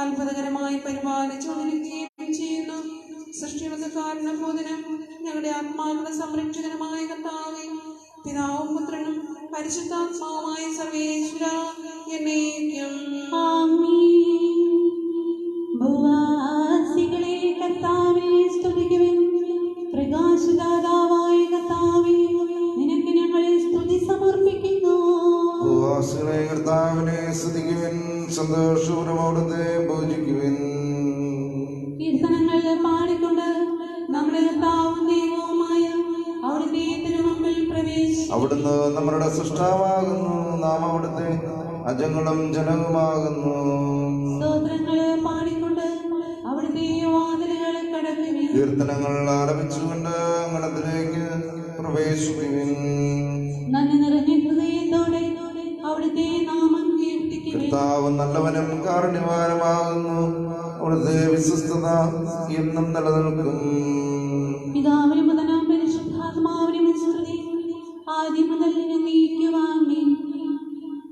അത്ഭുതകരമായി പരിപാലിച്ചുകൊണ്ടിരിക്കുകയും ചെയ്യുന്നു. സൃഷ്ടിയുടെ കാരണബോധനം ഞങ്ങളുടെ ആത്മാക്കളുടെ സംരക്ഷകനുമായ കർത്താവേ, പിതാവും പുത്രനും പരിശുദ്ധാത്മാവുമായ സർവേശ്വര എന്നേക്കും ആമേൻ. ഭൂവാസികളെ കർത്താവേ സ്തുതിക്കുവിൻ. പ്രകാശദാതാവായ കർത്താവേ, നിനക്ക് ഞങ്ങൾ സ്തുതി സമർപ്പിക്കുന്നു. ഭൂവാസികളെ കർത്താവിനെ സ്തുതിക്കുവിൻ, സന്തോഷപൂർവ്വം അവിടുത്തെ പൂജിക്കുവിൻ. കീർത്തനങ്ങൾ പാടിക്കൊണ്ട് നമ്മുടെ കർത്താവും ദൈവവുമായ അവിടുത്തെ തിരുമുമ്പിൽ പ്രവേശിക്കും. അവിടുന്ന് നമ്മുടെ സൃഷ്ടാവാകുന്നു, നാം അവിടുത്തെ അജങ്ങളും ജനവുമാകുന്നു. സ്തോത്രങ്ങൾ പാടിക്കൊണ്ട് അവിടുത്തെ വാതിലുകൾ കടക്കുവിൻ. കീർത്തനങ്ങൾ ആലപിച്ചുകൊണ്ട് അങ്കണത്തിലേക്ക് പ്രവേശിക്കുവിൻ. നന്ദി നിറഞ്ഞ ഹൃദയത്തോടെ അവിടുത്തെ നാമം കീർത്തിക്കുവിൻ. കർത്താവ് നല്ലവനും കാരുണ്യവാനുമാകുന്നു, അവിടുത്തെ വിശ്വസ്തത എന്നും നിലനിൽക്കും. പിതാവിനും പുത്രനും പരിശുദ്ധാത്മാവിനും സ്തുതി, ആദ്യം മുതൽ എന്നേക്കുമാമേൻ.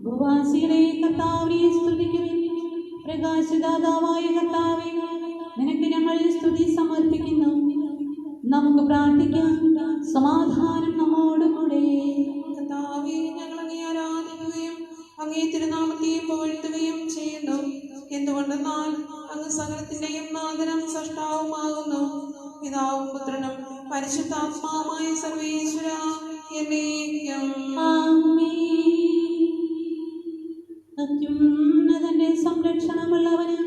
ഭൂവാസികളെ കർത്താവിനെ സ്തുതിക്കുവിൻ. പ്രകാശദാതാവായ കർത്താവേ, നിനക്ക് ഞങ്ങൾ സ്തുതി സമർപ്പിക്കുന്നു. നമുക്ക് പ്രാർത്ഥിക്കാം. സമാധാനം നമ്മോടുകൂടെ. കർത്താവേ, ഞങ്ങൾ അങ്ങേ ആരാധിക്കുകയും അങ്ങേ തിരുനാമത്തെ പുകഴ്ത്തുകയും ചെയ്യുന്നു. എന്തുകൊണ്ടെന്നാൽ അങ്ങ് സകലത്തിന്റെയും നാഥനും സൃഷ്ടാവുമാകുന്നു. പിതാവും പുത്രനും പരിശുദ്ധാത്മാവുമായ സർവേശ്വര എന്നേക്കും അത്യുന്നതന്റെ സംരക്ഷണമുള്ളവനും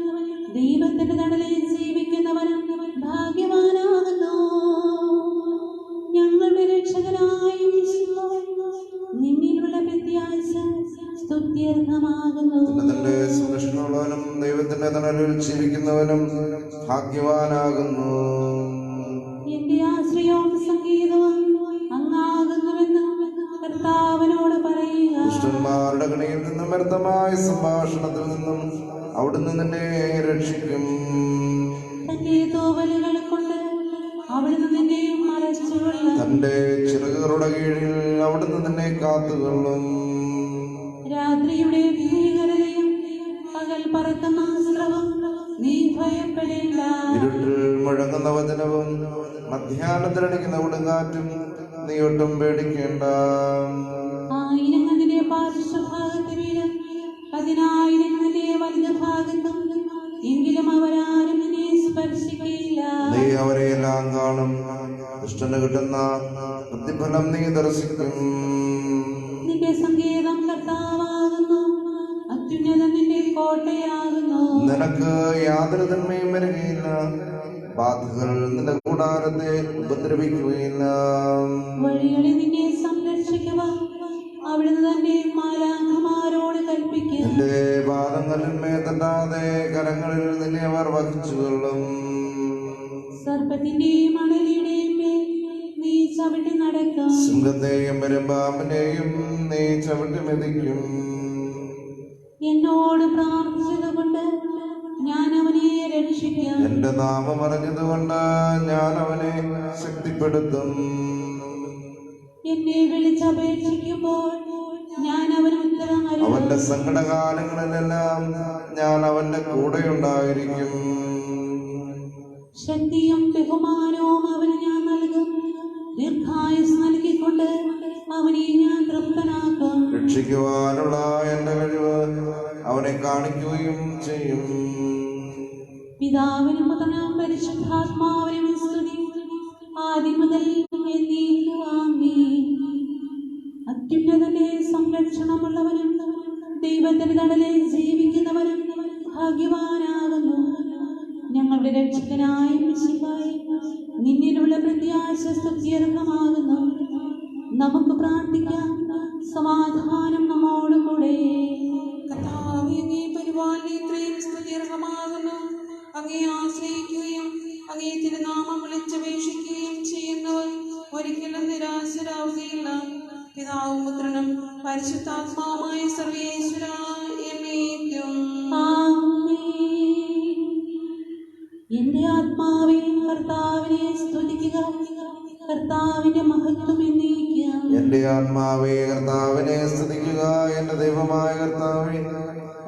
ദൈവത്തിന്റെ തണലിൽ ജീവിക്കുന്നവനും ഭാഗ്യവാനാകുന്നു. ഞങ്ങളുടെ രക്ഷകനായ യേശുവേ, നിന്നിലുള്ള പ്രത്യാശ സ്തുത്യർഹമാകുന്നു. തന്റെ സംരക്ഷണമുള്ളവനും ദൈവത്തിന്റെ തണലിൽ ജീവിക്കുന്നവനും ഭാഗ്യവാനാകുന്നു. എന്റെ ആശ്രയവും സംഗീതവും അങ്ങാകുന്നുവെന്ന് കർത്താവിനോട് പറയുക. ദുഷ്ടന്മാരുടെ കണിയിൽ നിന്നും വ്യർത്ഥമായ സംഭാഷണത്തിൽ നിന്നും അവിടുന്ന് നിന്നെ രക്ഷിക്കും. തന്റെ തൂവലുകൾ കൊണ്ട് അവിടുന്ന് നിന്നെ മറച്ചുകൊള്ളും. തന്റെ ചിറകുകളുടെ കീഴിൽ അവിടുന്ന് നിന്നെ കാത്തുകൊള്ളും. രാത്രിയുടെ ഭീകരതയും പകൽ പറക്കുന്ന അസ്ത്രവും നീ ഭയപ്പെടേണ്ട. ഇരുട്ടിൽ മുഴങ്ങുന്ന വചനവും മധ്യാഹ്നത്തിലടിക്കുന്ന കൊടുങ്കാറ്റും നീ ഒട്ടും പേടിക്കേണ്ട. ആയിരങ്ങൾ നിന്റെ പാർശ്വഭാഗത്ത് വീഴും, 10,000 നിന്റെ വലതുഭാഗത്തും, എങ്കിലും അവരാരും നിന്നെ സ്പർശിക്കില്ല. നീ അവരെയെല്ലാം കാണും, ദുഷ്ടന് കിട്ടുന്ന പ്രതിഫലം നീ ദർശിക്കും. നിന്റെ സങ്കേതം കർത്താവാകുന്നു, അത്യുന്നതൻ നിന്റെ കോട്ടയാകുന്നു. നിനക്ക് യാതൊരു നന്മയും വരികയില്ല, ബാധകൾ നിന്റെ കൂടാരത്തെ ഉപദ്രവിക്കുകയില്ല. വഴികളിൽ നിന്നെ സംരക്ഷിക്കുക, അവിടുന്ന് തന്റെ മാലാഖമാരോട് കൽപ്പിക്കും. നിന്റെ പാദങ്ങളിന്മേ തട്ടാതെ കരങ്ങളിൽ നിന്നെ അവർ വഹിച്ചുകൊള്ളും. സർപ്പത്തിന്റെയും മണലിയുടെയും മേൽ നീ ചവിട്ടി നടക്കും. സിംഹത്തെയും പെരുമ്പാമ്പിനെയും നീ ചവിട്ടി മെതിക്കും. എന്നോട് പ്രാർത്ഥിച്ചതുകൊണ്ട് ഞാൻ അവനെ രക്ഷിക്കും. എന്റെ നാമം അറിഞ്ഞതുകൊണ്ട് ഞാൻ അവനെ ശക്തിപ്പെടുത്തും. എന്നെ വിളിച്ചപേക്ഷിക്കുമ്പോൾ ഞാൻ അവന് ഉത്തരം നൽകും. അവന്റെ സങ്കടകാലങ്ങളിലെല്ലാം ഞാൻ അവന്റെ കൂടെ ഉണ്ടായിരിക്കും. ശക്തിയും ബഹുമാനവും അവന് ഞാൻ നൽകും. ദീർഘായുസ് നൽകിക്കൊണ്ട് അവനെ ഞാൻ തൃപ്തനാക്കും. രക്ഷിക്കുവാനുള്ള എന്റെ കഴിവ് അവനെ കാണിക്കുകയും ചെയ്യും. പിതാവിനും പുത്രനും പരിശുദ്ധാത്മാവിനും സ്തുതി, ആദ്യം മുതൽ എന്നേക്കും ആമേൻ. അത്യുന്നതന്റെ സംരക്ഷണമുള്ളവനും ദൈവത്തിന്റെ തണലിൽ ജീവിക്കുന്നവനും ഭാഗ്യവാനാകുന്നു. ഞങ്ങളുടെ രക്ഷകനായ മിശിഹായേ, നിന്നിലുള്ള പ്രത്യാശ സ്തുത്യർഹമാകുന്നു. നമുക്ക് പ്രാർത്ഥിക്കാം. സമാധാനം നമ്മോടുകൂടെ. കർത്താവേ, അങ്ങേ പരിപാലനം ഇത്രയും സ്തുത്യർഹമാകുന്നു. അങ്ങേ ആശ്രയിക്കുകയും അങ്ങേ തിരുനാമം വിളിച്ചപേക്ഷിക്കുകയും ചെയ്യുന്നവർ ഒരിക്കലും നിരാശരാവുകയില്ല. പിതാവും പുത്രനും പരിശുദ്ധാത്മാവുമായ സർവേശ്വരാ എന്നേക്കും ആമേൻ. എന്റെ ആത്മാവേ കർത്താവിനെ സ്തുതിക്കുക, കർത്താവിന്റെ മഹത്വം എന്നേക്കും. എന്റെ ആത്മാവേ കർത്താവിനെ സ്തുതിക്കുക. എന്റെ ദൈവമായ കർത്താവേ,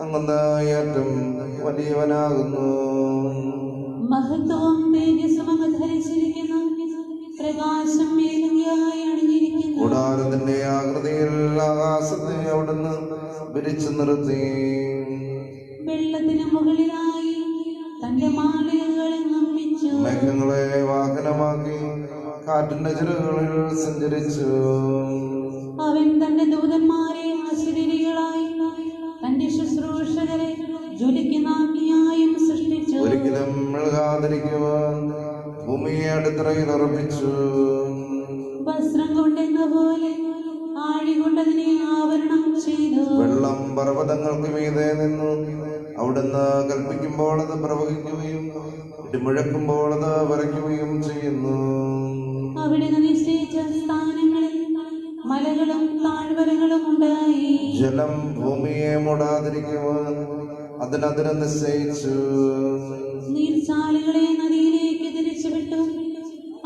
അങ്ങ് ഏറ്റവും വലിയവനാകുന്നു. മഹത്വവും തേജസ്സും അങ്ങ് ധരിച്ചിരിക്കുന്നു, പ്രകാശം മേഘയായി അണിഞ്ഞിരിക്കുന്നു. കൂടാരത്തിന്റെ ആകൃതിയിൽ ആകാശത്തെ അവിടുന്ന് വിരിച്ചു നിർത്തി. വെള്ളത്തിന് മുകളിലായി തന്റെ മാളികകളെ നിർമ്മിച്ചു. മേഘങ്ങളെ വാഹനമാക്കി കാറ്റിന്റെ ചിറകുകളിൽ സഞ്ചരിച്ചു. അവൻ തന്റെ ദൂതന്മാരെ അശരീരികളായി തന്റെ ശുശ്രൂഷകരെ ജ്വലിക്കുന്ന അഗ്നിയായും സൃഷ്ടിച്ചു. ഒരിക്കലും മെഴുകാതിരിക്കുവാൻ ഭൂമിയെ അടിത്തറയിൽ ഉറപ്പിച്ചു. വസ്ത്രം കൊണ്ടെന്ന പോലെ ആഴി കൊണ്ടതിനെ ആവരണം ചെയ്തു. വെള്ളം പർവ്വതങ്ങൾക്ക് മീതെ നിന്നു. അവിടുന്ന് കൽപ്പിക്കുമ്പോൾ അത് പ്രവഹിക്കുകയും ഇടിമുഴക്കുമ്പോൾ അത് വരയ്ക്കുകയും ചെയ്യുന്നു. അവിടുന്ന് നിശ്ചയിച്ച സ്ഥാനങ്ങളിൽ മലകളും താഴ്വരകളും ഉണ്ടായി. ജലം ഭൂമിയെ മൂടാതിരിക്കുവാൻ അതിനതിനെ നിശ്ചയിച്ചു. നീർച്ചാലുകളെ നദിയിലേക്ക് തിരിച്ചുവിട്ടു,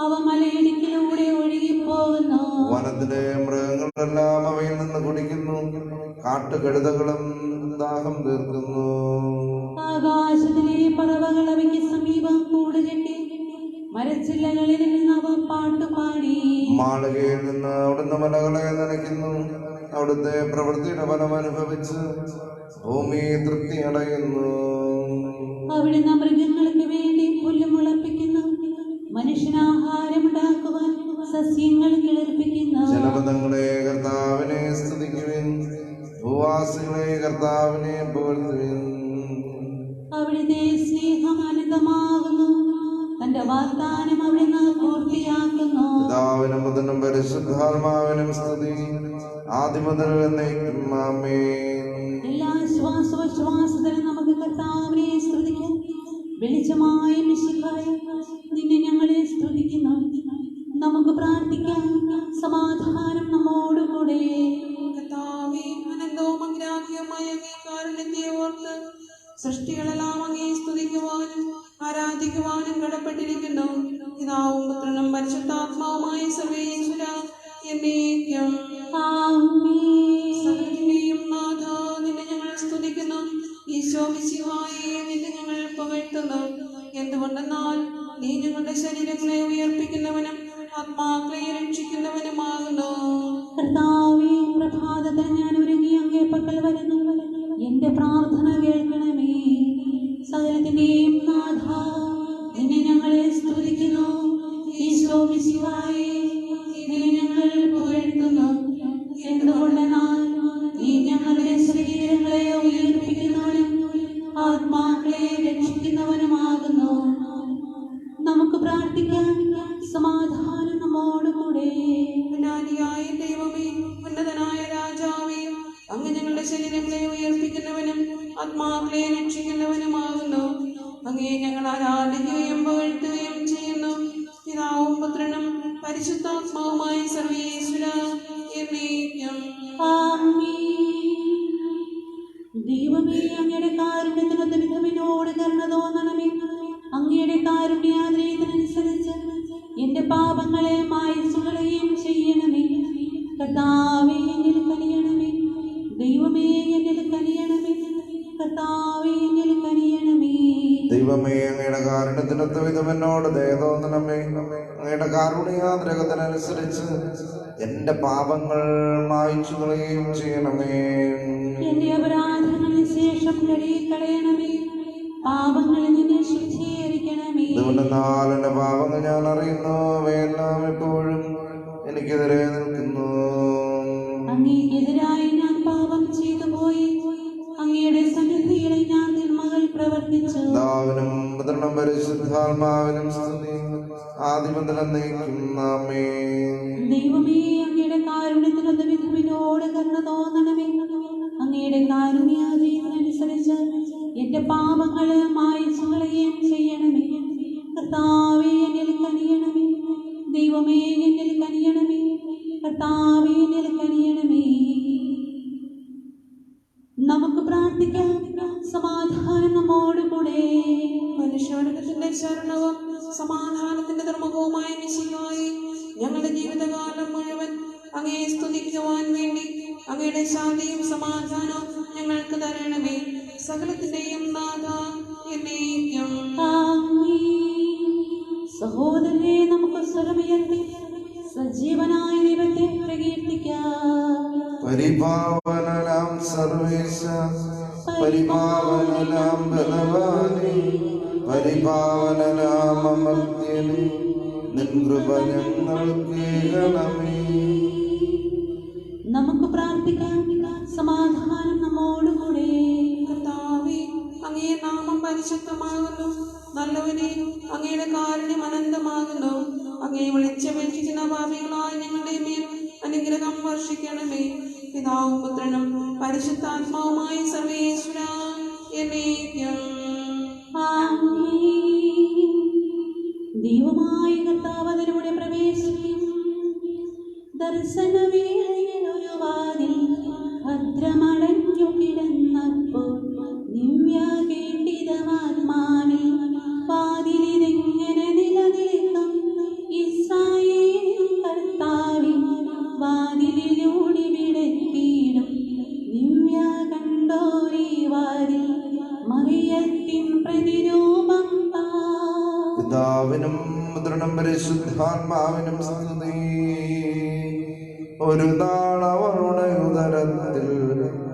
അവ മലയിടുക്കിലൂടെ ഒഴുകിപ്പോകുന്നു. വനത്തിലെ മൃഗങ്ങളെല്ലാം അവയിൽ നിന്ന് കുടിക്കുന്നു. കാട്ടുകഴുതകളും ദാഹം തീർക്കുന്നു. ആകാശത്തിലെ പറവകൾ അവയ്ക്ക് സമീപം കൂടുകെട്ടി, മരച്ചില്ലകളിൽ നിന്ന് അവ പാട്ടുപാടി. മാളികയിൽ നിന്ന് അവിടുന്ന് മലകളെ നനയ്ക്കുന്നു. അവിടുത്തെ പ്രവൃത്തിയുടെ ഫലം അനുഭവിച്ച് ഭൂമി തൃപ്തി അടയുന്നു. അവിടുന്ന് മൃഗങ്ങൾക്ക് വേണ്ടി പുല്ല് മുളപ്പിക്കുന്നു, മനുഷ്യനാഹാരമുണ്ടാക്കുവാൻ സസ്യങ്ങൾ കിളിർപ്പിക്കുന്നു. ജനപദങ്ങളെ കർത്താവിനെ സ്തുതിക്കുവിൻ, ഭൂവാസികളെ കർത്താവിനെ പുകഴ്ത്തുവിൻ. അവിടുത്തെ സ്നേഹം അനന്തമാകുന്നു, തന്റെ വാഗ്ദാനം അവിടുന്ന് പൂർത്തിയാക്കുന്നു. പിതാവിനും പുത്രനും പരിശുദ്ധാത്മാവിനും സ്തുതി, ആദ്യം മുതൽ എന്നേക്കും ആമേൻ. എല്ലാ ശ്വാസോച്ഛ്വാസത്തിലും നമുക്ക് കർത്താവിനെ സ്തുതിക്കാം. വെളിച്ചമായ മിശിഹായേ, നിന്നെ ഞങ്ങളെ സ്തുതിക്കുന്നു. നമുക്ക് പ്രാർത്ഥിക്കാം. സമാധാനം നമ്മോടുകൂടെ. കർത്താവേ, അനന്തവും അഗ്രാഹ്യവുമായ അങ്ങേ കാരുണ്യത്തെ ഓർത്ത് സൃഷ്ടികളെല്ലാം അങ്ങേ സ്തുതിക്കുവാനും ആരാധിക്കുവാനും കടപ്പെട്ടിരിക്കുന്നു. പിതാവും പുത്രനും പരിശുദ്ധാത്മാവുമായ സർവേശ്വരാ എന്നേക്കും ആമേൻ. സകലത്തിന്റെയും നാഥ, നിന്നെ ഞങ്ങൾ സ്തുതിക്കുന്നു. ഈശോ മിശിഹായേ, നിന്നെ ഞങ്ങൾ പുകഴ്ത്തുന്നു. എന്തുകൊണ്ടെന്നാൽ നീ ഞങ്ങളുടെ ശരീരങ്ങളെ ഉയർപ്പിക്കുന്നവനും ആത്മാക്കളെ രക്ഷിക്കുന്നവനുമാകുന്നു. കർത്താവേ, പ്രഭാതത്തിൽ ഞാൻ ഒരുങ്ങി അങ്ങേ പക്കൽ വരുന്നു. എന്റെ പ്രാർത്ഥന കേൾക്കണമേ. സകലത്തിന്റെയും നാഥ, നിന്നെ ഞങ്ങളെ സ്തുതിക്കുന്നു. ഈശോ മിശിഹായേ, നിന്നെ ഞങ്ങൾ പുകഴ്ത്തുന്നു. എന്തുകൊണ്ടെന്നാൽ നീ ഞങ്ങളുടെ ശരീരങ്ങളെ ഉയർപ്പിക്കുന്നവനും ആത്മാക്കളെ രക്ഷിക്കുന്നവനുമാകുന്നു. നമുക്ക് പ്രാർത്ഥിക്കാം. സമാധാനം നമ്മോടുകൂടെ. അനാദിയായ ദൈവമേ, ഉന്നതനായ രാജാവേ, അങ്ങ് ഞങ്ങളുടെ ശരീരങ്ങളെ ഉയർപ്പിക്കുന്നവനും ആത്മാക്കളെ രക്ഷിക്കുന്നവനുമാകുന്നു. അങ്ങേ ഞങ്ങൾ ആരാധിക്കുകയും പുകഴ്ത്തുകയും ചെയ്യുന്നു. പിതാവും പുത്രനും പരിശുദ്ധാത്മാവുമായ സർവേശ്വരാ എന്നേക്കും ആമേൻ. ദൈവമേ, അങ്ങയുടെ കാരുണ്യത്തിനൊത്ത വിധമിനോട് കരുണ തോന്നണമേ. അങ്ങയുടെ കാരുണ്യാദ്രയത്തിനനുസരിച്ച് എന്റെ പാപങ്ങളെ മായ്ച്ചുകളയുകയും ചെയ്യണമേ. കർത്താവേ, എന്നിൽ കനിയണമേ. ദൈവമേ, എന്നിൽ കനിയണമേ. കർത്താവേ, എന്നിൽ കനിയണമേ. ദൈവമേ, അങ്ങയുടെ കാരുണ്യത്തിനൊത്ത വിധം എന്നോട് ദയ തോന്നണമേ. അങ്ങയുടെ കാരുണ്യാദ്രകത്തിനനുസരിച്ച് എന്റെ പാപങ്ങൾ മായ്ച്ചു കളയുകയും ചെയ്യണമേ. എന്റെ അപരാധങ്ങളിൽ ശേഷം കഴുകിക്കളയണമേ. പാപങ്ങളിൽ നിന്ന് ശുദ്ധീകരിക്കണമേ. അതുകൊണ്ടെന്നാൽ എന്റെ പാപങ്ങൾ ഞാൻ അറിയുന്നു, അവയെല്ലാം എപ്പോഴും എനിക്കെതിരെ നിൽക്കുന്നു. അങ്ങേക്കെതിരായി ഞാൻ പാപം ചെയ്തു പോയി, അങ്ങയുടെ സന്നിധിയിൽ ഞാൻ തിന്മകൾ പ്രവർത്തിച്ചു. പിതാവിനും പുത്രനും പരിശുദ്ധാത്മാവിനും സ്തുതി, ആദിമുതൽ എന്നേക്കും. ആമേൻ. ദൈവമേ, അങ്ങയുടെ കാരുണ്യത്തിനൊത്ത വിധമിനോട് കരുണ തോന്നണമേ. അങ്ങയുടെ കാരുണ്യാദീനനുസരിച്ച് എന്റെ പാപങ്ങൾ മായ്ച്ചു കളയുകയും ചെയ്യണമേ. കർത്താവേ, എന്നിൽ കനിയണമേ. ദൈവമേ, എന്നിൽ കനിയണമേ. കർത്താവേ, എന്നിൽ കനിയണമേ. നമുക്ക് പ്രാർത്ഥിക്കാം. സമാധാനം നമ്മോടുകൂടെ. മനുഷ്യവർഗത്തിന്റെ ശരണവും സമാധാനത്തിന്റെ ധർമ്മവുമായ മിശിഹായേ, ഞങ്ങളുടെ ജീവിതകാലം മുഴുവൻ അങ്ങയെ സ്തുതിക്കുവാൻ വേണ്ടി അങ്ങയുടെ ശാന്തിയും സമാധാനവും ഞങ്ങൾക്ക് തരണമേ. സകലത്തിന്റെയും നാഥ എന്നേക്കും. സഹോദരനെ, നമുക്ക് സ്വരമുയർത്തി സജീവനായ ദൈവത്തെ പ്രകീർത്തിക്കാം. പരിപാവനനാം സർവേശ, പരിപാവനനാം ബലവാനേ, പരിപാവനനാം അമർത്യനേ, നിൻ കൃപ ഞങ്ങൾക്കേകണമേ. നമുക്ക് പ്രാർത്ഥിക്കാം. സമാധാനം നമ്മോടുകൂടെ. കർത്താവേ, അങ്ങയെ നാമം പരിശുദ്ധമാകുന്നു. നല്ലവനെ, അങ്ങയുടെ കാരുണ്യം അനന്തമാകുന്നു. അങ്ങയെ വിളിച്ചപേക്ഷിക്കുന്ന പാപികളായ ഞങ്ങളുടെ മേൽ അനുഗ്രഹം വർഷിക്കണമേ. പിതാവും പുത്രനും പരിശുദ്ധാത്മാവുമായ സർവേശ്വര എന്നേക്കും. ദൈവമായ കർത്താവ് അതിലൂടെ പ്രവേശിക്കും. ദർശനവേളയിൽ ഒരു വാതിൽ ഭദ്രമടഞ്ഞു കിടന്നപ്പോൾ ദിവ്യ കേട്ടിതമാത്മാവിൽ വാതിലിതെങ്ങനെ നിലനിൽക്കും. ഇസ്രായേലിൻ കർത്താവിൻ വാതിലിലൂടെ വിടത്തിയിടും. ദിവ്യ കണ്ടോരീ വാതിൽ മറിയത്തിൻ പ്രതിരൂപം. പിതാവിനും പുത്രനും പരിശുദ്ധാത്മാവിനും സ്തുതി. ഒരു നാൾ അവളുടെ ഉദരത്തിൽ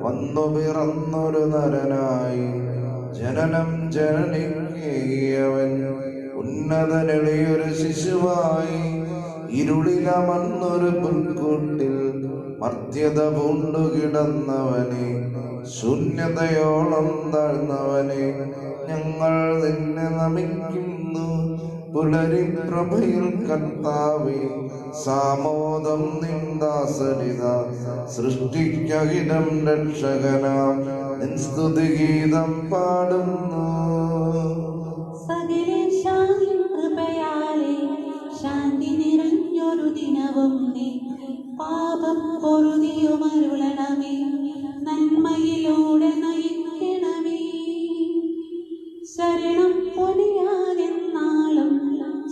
വന്നു പിറന്നൊരു നരനായി, ജനനം ജനനിക്കവൻ ഉന്നതനെളിയൊരു ശിശുവായി. ഇരുളിലമന്നൊരു പുൽക്കൂട്ടിൽ മർത്യത പൂണ്ടു കിടന്നവനെ, ശൂന്യതയോളം താഴ്ന്നവനെ, ഞങ്ങൾ നിന്നെ നമിക്കുന്നു. പുലരി പ്രഭയിൽ കർത്താവേ, സാമോദം നിന്ദാസരിത. സൃഷ്ടിക്കഹിതം രക്ഷകനാം നിൻ സ്തുതിഗീതം പാടുന്നു. കൃപയാലെ ശാന്തി നിറഞ്ഞൊരു ദിനവും നീ പാപം പൊറുതിയുമരുളണമേ. നന്മയിലൂടെ നയിക്കണമേ. ശരണം പൊലിയാതെന്നാളും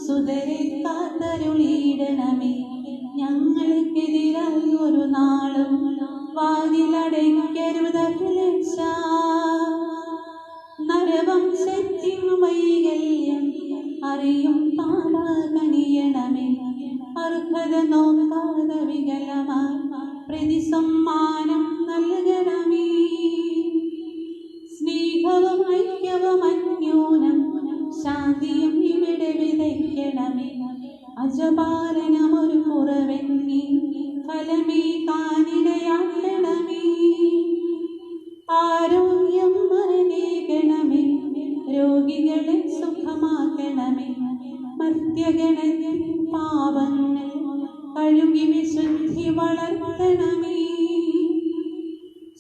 സുതരെ കാത്തരുളിയിടണമേ. ഞങ്ങൾക്കെതിരായി ഒരു നാളും വാതിലടയ്ക്കരുതഭിലക്ഷ. നരവംശത്തിൻ വൈകല്യം അറിയും പാടാകണിയണമേ. അർഹത നോക്കാതെ വികലമായി പ്രതിസമ്മാനം നൽകണമേ. സ്നേഹവും ഐക്യവും അന്യോനം ശാന്തിയും ഇവിടെ വിതയ്ക്കണമേ. അജപാലനമൊരു കുറവെന്നീ ഫലമേ കാനിടയാക്കണമേ. ആരോഗ്യം മരണേകണമേ. രോഗികളെ സുഖമാക്കണമേ. മർത്യഗണത്തിൽ പാപങ്ങൾ കഴുകി വിശുദ്ധി വളർത്തണമേ.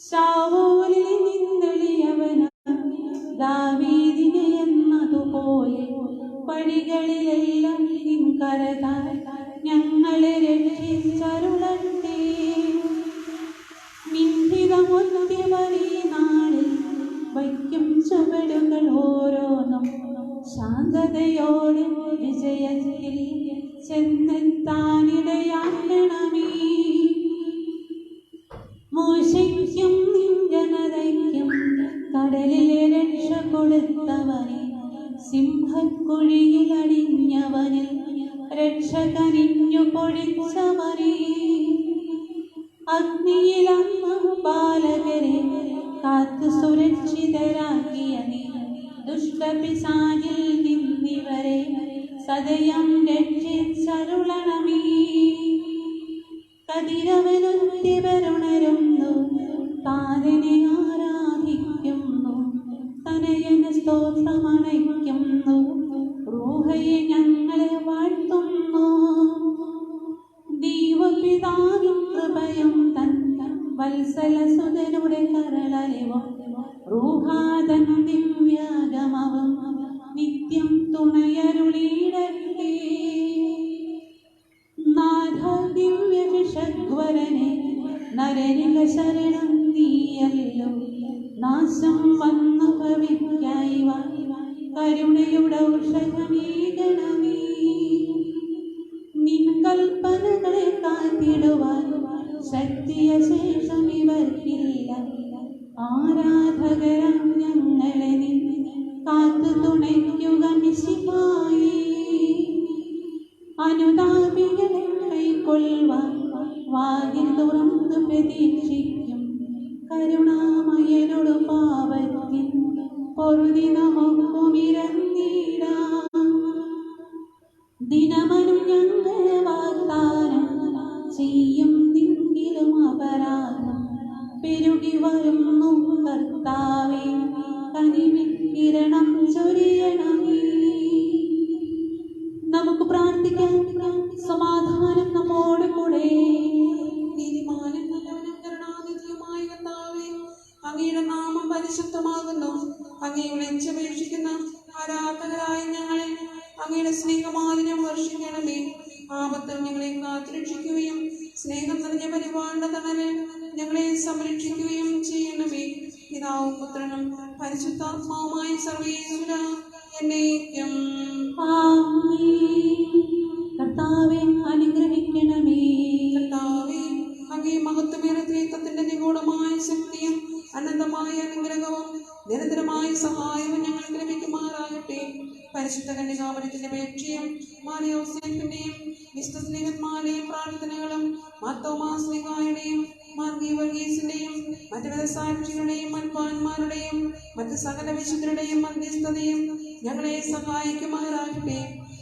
ശൗലിൽ നിന്നെളിയവന ദാവീദിനെ എന്നതുപോലെ വഴികളിലെല്ലാം നിൻ കരതാൽ ഞങ്ങളെ രക്ഷിച്ചരുളട്ടെ. നിൻഹിതമൊത്തിവരീ നാളിൽ വയ്ക്കും ചുവടുകൾ ഓരോന്നും ശാന്തതയോടെ വിജയത്തിൽ ചെന്നെത്താനിടയാക്കണമേ. മോശയ്ക്കും നിൻ ജനതയ്ക്കും കടലിലെ രക്ഷ കൊടുത്തവനെ, സിംഹക്കുഴിയിലടിഞ്ഞവനിൽ രക്ഷ കനിഞ്ഞു പൊഴിച്ചവനെ, അഗ്നിയിലമ്മ ബാലകരെ കാത്തു സുരക്ഷിതരാക്കിയ നീ ദുഷ്ടപിശാചിൽ നിന്നിവരെ സദയം രക്ഷിച്ചരുളണമേ. കതിരവനുത്തിവരുണരുന്നു, താരനെ ആരാധിക്കുന്നു, തനയന് സ്തോത്രമണയ്ക്കുന്നു, റൂഹയെ ഞങ്ങളെ വാഴ്ത്തുന്നു. ദൈവപിതാവിൻ കൃപയും തൻ വത്സലസുതനുടെ കരളറിവും റൂഹാതൻ ദിവ്യാഗമവും നിത്യം തുണയരുളിയിടട്ടെ. നാഥ ദിവ്യവിഷഗ്വരനെ നരനിക ശരണം നീയല്ലോ. നാശം വന്നു ഭവിക്കായിവ കരുണയുടെ ഔഷധമേകണമേ. നിൻ കൽപ്പനകളെ കാത്തിടുവാൻ ശക്തിയ ശേഷം ഇവർക്കില്ല. ആരാധകരം ഞങ്ങളെ നീ കാത്തു തുണയ്ക്കുക മിശിഹായേ. അനുതാപികളെ കൈക്കൊള്ളുവാൻ വാതിൽ തുറന്നു പ്രതീക്ഷിക്കും. കരുണാമയനോട് പാപത്തിൻ പൊറുതി നമുക്കുമിരന്നിടാം. ദിനമനും ഞങ്ങൾ വാഗ്ദാനം ചെയ്യും, നിങ്കിലും അപരാധം പെരുകി വരുന്നു. കർത്താവേ, കനിവിക്കിരണം ചൊരിയണമേ. നമുക്ക് പ്രാർത്ഥിക്കാം. സമാധാനം നമ്മോട് കൂടെ. നീതിമാനും നല്ലവനും കരുണാനിധിയുമായ കർത്താവേ, അങ്ങയുടെ നാമം പരിശുദ്ധമാകുന്നു. അങ്ങയെ വിളിച്ചപേക്ഷിക്കുന്ന ആരാധകരായ ഞങ്ങളെ അങ്ങയുടെ സ്നേഹമാതിരം വർഷിക്കണമേ. ആപത്തിൽ ഞങ്ങളെ കാത്തുരക്ഷിക്കുകയും സ്നേഹം നിറഞ്ഞ പരിപാലന തണലിൽ ഞങ്ങളെ സംരക്ഷിക്കുകയും ചെയ്യണമേ. പിതാവും പുത്രനും പരിശുദ്ധാത്മാവുമായ സർവ്വേശ്വരാ എന്നേക്കും ആമേൻ. കർത്താവേ, അനുഗ്രഹിക്കണമേ. കർത്താവേ, അങ്ങേ മഹത്വമേറിയ ത്രിത്വത്തിന്റെ നിഗൂഢമായ ശക്തിയും അനന്തമായ അനുഗ്രഹവും നിരന്തരമായ സഹായവും ഞങ്ങൾക്ക് ലഭിക്കുമാറാകട്ടെ. പരിശുദ്ധ കന്യകാമറിയത്തിന്റെ അപേക്ഷയും മാറിയോസേപ്പിന്റെയും വിശുദ്ധ സ്നേഹന്മാരുടെയും പ്രാർത്ഥനകളും മാർത്തോമാ സ്നേഹായുടെയും വർഗീസിന്റെയും മറ്റു സാക്ഷികളുടെയും മൽപ്പാന്മാരുടെയും മറ്റ് സകല വിശുദ്ധരുടെയും മധ്യസ്ഥതയും ഞങ്ങളെ സഹായിക്കുമാറാകട്ടെ.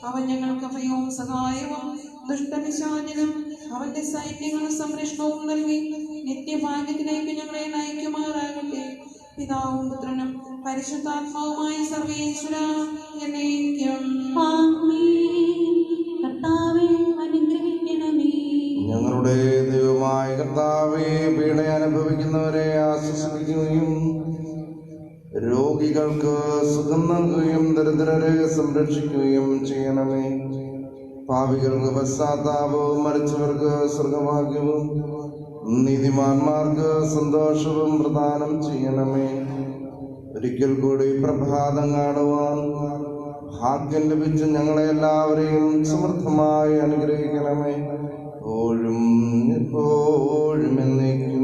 അവൻ ഞങ്ങൾക്ക് അഭയവും സഹായവും ദുഷ്ടപിശാചിനും അവന്റെ സൈന്യങ്ങളും സംരക്ഷണവും നൽകി നിത്യഭാഗ്യത്തിലേക്ക് ഞങ്ങളെ നയിക്കുമാറാകട്ടെ. പിതാവും പുത്രനും പരിശുദ്ധാത്മാവുമായ സർവ്വേശ്വര എന്നേക്കും ആമേൻ. കർത്താവേ, അനുഗ്രഹിക്കണമേ. ഞങ്ങളുടെ ദൈവമായ കർത്താവേ, പീഡ അനുഭവിക്കുന്നവരെ ആശ്വസിപ്പിക്കുകയും രോഗികൾക്ക് സുഖം നൽകുകയും ദരിദ്രരെ സംരക്ഷിക്കുകയും ചെയ്യണമേ. പാപികൾക്ക് പശ്ചാത്താപവും മരിച്ചവർക്ക് സ്വർഗഭാഗ്യവും നീതിമാന്മാർക്ക് സന്തോഷവും പ്രദാനം ചെയ്യണമേ. ഒരിക്കൽ കൂടി പ്രഭാതം കാണുവാൻ ഭാഗ്യം ലഭിച്ച ഞങ്ങളെ എല്ലാവരെയും സമൃദ്ധമായി അനുഗ്രഹിക്കണമേ. എപ്പോഴും എപ്പോഴും എന്നേക്കും.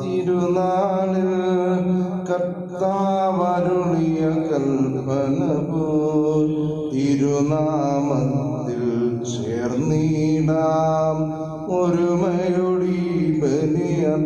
തിരുനാളിൽ കർത്താവരുളിയ കൽപ്പന പോൽ തിരുനാമത്തിൽ ചേർന്നിടാം, ഒരുമയൊടി ബലിയർപ്പിക്കാം.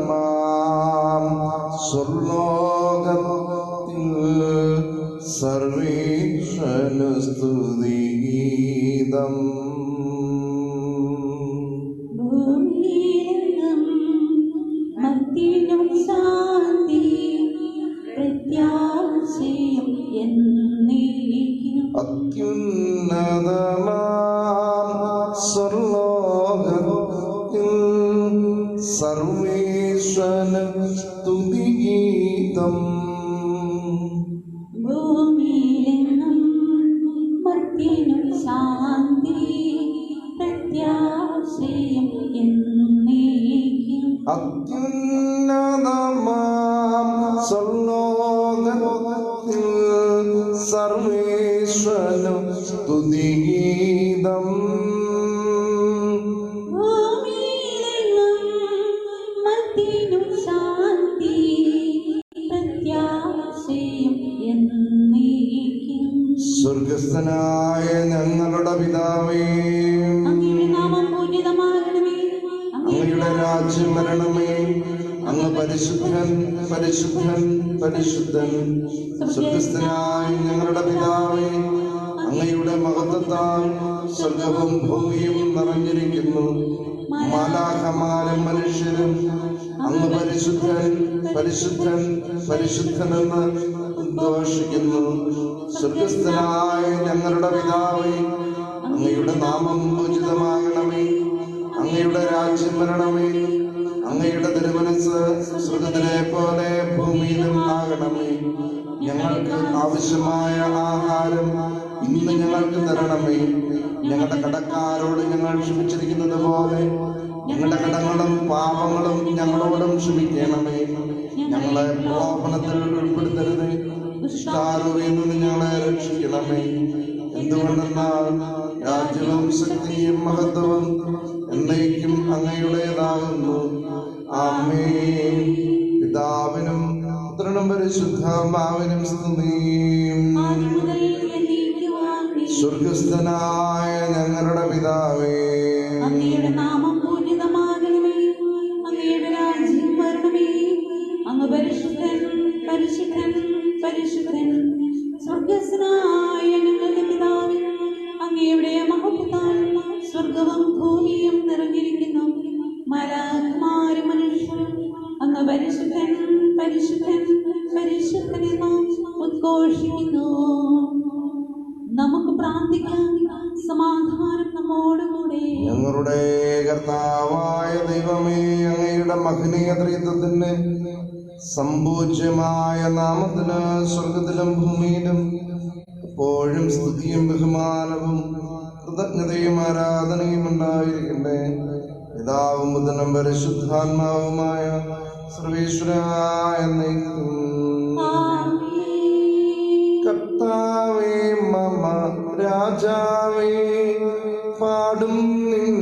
അത്യുന്നതമാം സ്വർലോകത്തിൽ സർവേശ്വരനു സ്തുതിഗീതം. അത്യുന്നതമാം സ്വർലോകത്തിൽ സർവേശ്വരന സ്തുതിഗീതം. ഭൂമിയിലെങ്ങും പ്രത്യാശയും എന്നേക്കും. അത്യുന്നതമാം സ്വർലോകത്തിൽ സർവേശ്വരനു സ്തുതിഗീതം. ഭൂമിയിലെങ്ങും മർത്യനും ശാന്തി പ്രത്യാശയും എന്നേക്കും. സ്വർഗസ്ഥനായ ഞങ്ങളുടെ പിതാവേ, അങ്ങയുടെ നാമം പൂജിതമാകണമേ. അങ്ങയുടെ രാജ്യം വരണമേ. അങ്ങ് പരിശുദ്ധൻ പരിശുദ്ധൻ പരിശുദ്ധൻ. സ്വർഗസ്ഥനായ ഞങ്ങളുടെ പിതാവേ, അങ്ങയുടെ മഹത്വത്താൽ സ്വർഗവും ഭൂമിയും നിറഞ്ഞിരിക്കുന്നു. മാലാഖമാരും മനുഷ്യരും അങ്ങ് പരിശുദ്ധൻ പരിശുദ്ധൻ പരിശുദ്ധനെന്ന് ഉദ്ഘോഷിക്കുന്നു. സ്വർഗസ്ഥനായ ഞങ്ങളുടെ പിതാവേ, അങ്ങയുടെ നാമം പൂജിതമാകണമേ. അങ്ങയുടെ രാജ്യം വരണമേ. അങ്ങയുടെ തിരുമനസ് സ്വർഗത്തിലെ പോലെ ഭൂമിയിലും ആകണമേ. ഞങ്ങൾക്ക് ആവശ്യമായ ആഹാരം ഇന്ന് ഞങ്ങൾക്ക് തരണമേ. ഞങ്ങളുടെ കടക്കാരോട് ഞങ്ങൾ ക്ഷമിച്ചിരിക്കുന്നത് പോലെ ഞങ്ങളുടെ കടങ്ങളും പാപങ്ങളും ഞങ്ങളോടും ക്ഷമിക്കണമേ. ഞങ്ങളെ പ്രലോഭനത്തിൽ ഉൾപ്പെടുത്തരുത്, ദുഷ്ടാരൂപിയിൽ നിന്ന് ഞങ്ങളെ രക്ഷിക്കണമേ. എന്തുകൊണ്ടെന്നാൽ രാജ്യവും ശക്തിയും മഹത്വവും എന്നേക്കും അങ്ങയുടേതാകുന്നു. ആമേൻ. പിതാവിനും പുത്രനും പരിശുദ്ധാത്മാവിനും സ്തുതി. സ്വർഗസ്ഥനായ ഞങ്ങളുടെ പിതാവേ, അങ്ങയുടെ നാമം പൂജിതമാകണമേ. അങ്ങയുടെ രാജ്യം വരണമേ. അങ്ങ് പരിശുദ്ധൻ പരിശുദ്ധൻ പരിശുദ്ധൻ. സ്വർഗസ്ഥനായ ഞങ്ങളുടെ പിതാവേ, അങ്ങയുടെ മഹത്വത്താൽ സ്വർഗവും ഭൂമിയും നിറഞ്ഞിരിക്കുന്നു. മാലാഖമാരും മനുഷ്യരും അങ്ങ് പരിശുദ്ധൻ പരിശുദ്ധൻ പരിശുദ്ധൻ എന്ന് ഉദ്ഘോഷിക്കുന്നു. നമുക്ക് പ്രാർത്ഥിക്കാം. സമാധാനം നമ്മോടുകൂടെ. ഞങ്ങളുടെ കർത്താവായ ദൈവമേ, അങ്ങയുടെ മഹനീയ ത്രിത്വത്തിന്റെ സമ്പൂജ്യമായ നാമത്തിന് സ്വർഗത്തിലും ഭൂമിയിലും എപ്പോഴും സ്തുതിയും ബഹുമാനവും കൃതജ്ഞതയും ആരാധനയും ഉണ്ടായിരിക്കട്ടെ. പിതാവും പുത്രനും പരിശുദ്ധാത്മാവുമായ സർവേശ്വരായ എന്നേക്കും. കർത്താവേ മമ രാജാവേ, പാടും നിൻ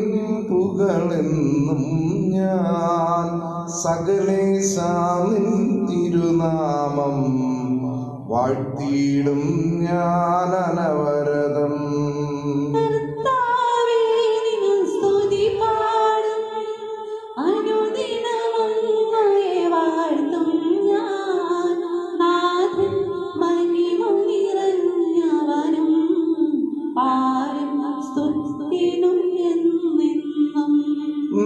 പുകളെന്നും ഞാൻ. സകലേശാ നിൻ തിരുനാമം വാഴ്ത്തിയിടും ഞാൻ അനവരതം. കർത്താവേ, നിൻ സ്തുതി പാടും. അനുദിനം അങ്ങയെ വാഴ്ത്തും ഞാൻ. നാഥൻ മഹിമ നിറഞ്ഞവനും പാരും സ്തുതിനും എന്നെന്നും.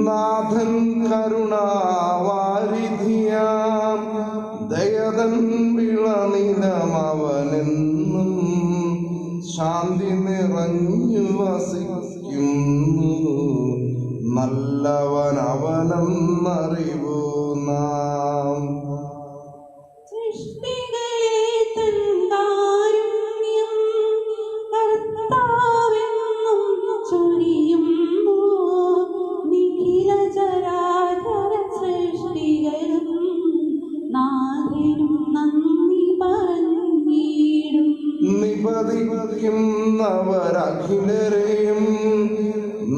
നാഥൻ കരുണാവാരിധിയാം ദയതൻ വിളനിലമവനെന്നും. ശാന്തി നിറഞ്ഞു വസിക്കുന്നു നല്ലവനവനെന്നറിവൂ നാം. സൃഷ്ടികളെ തൻ കാരുണ്യം കർത്താവെന്നും ചൊരിയുന്നു. നിഖില ചരാചര സൃഷ്ടികളും നാഥനും നന്ദി പറഞ്ഞിടും. നിപതിക്കുന്നവരഖിലരെയും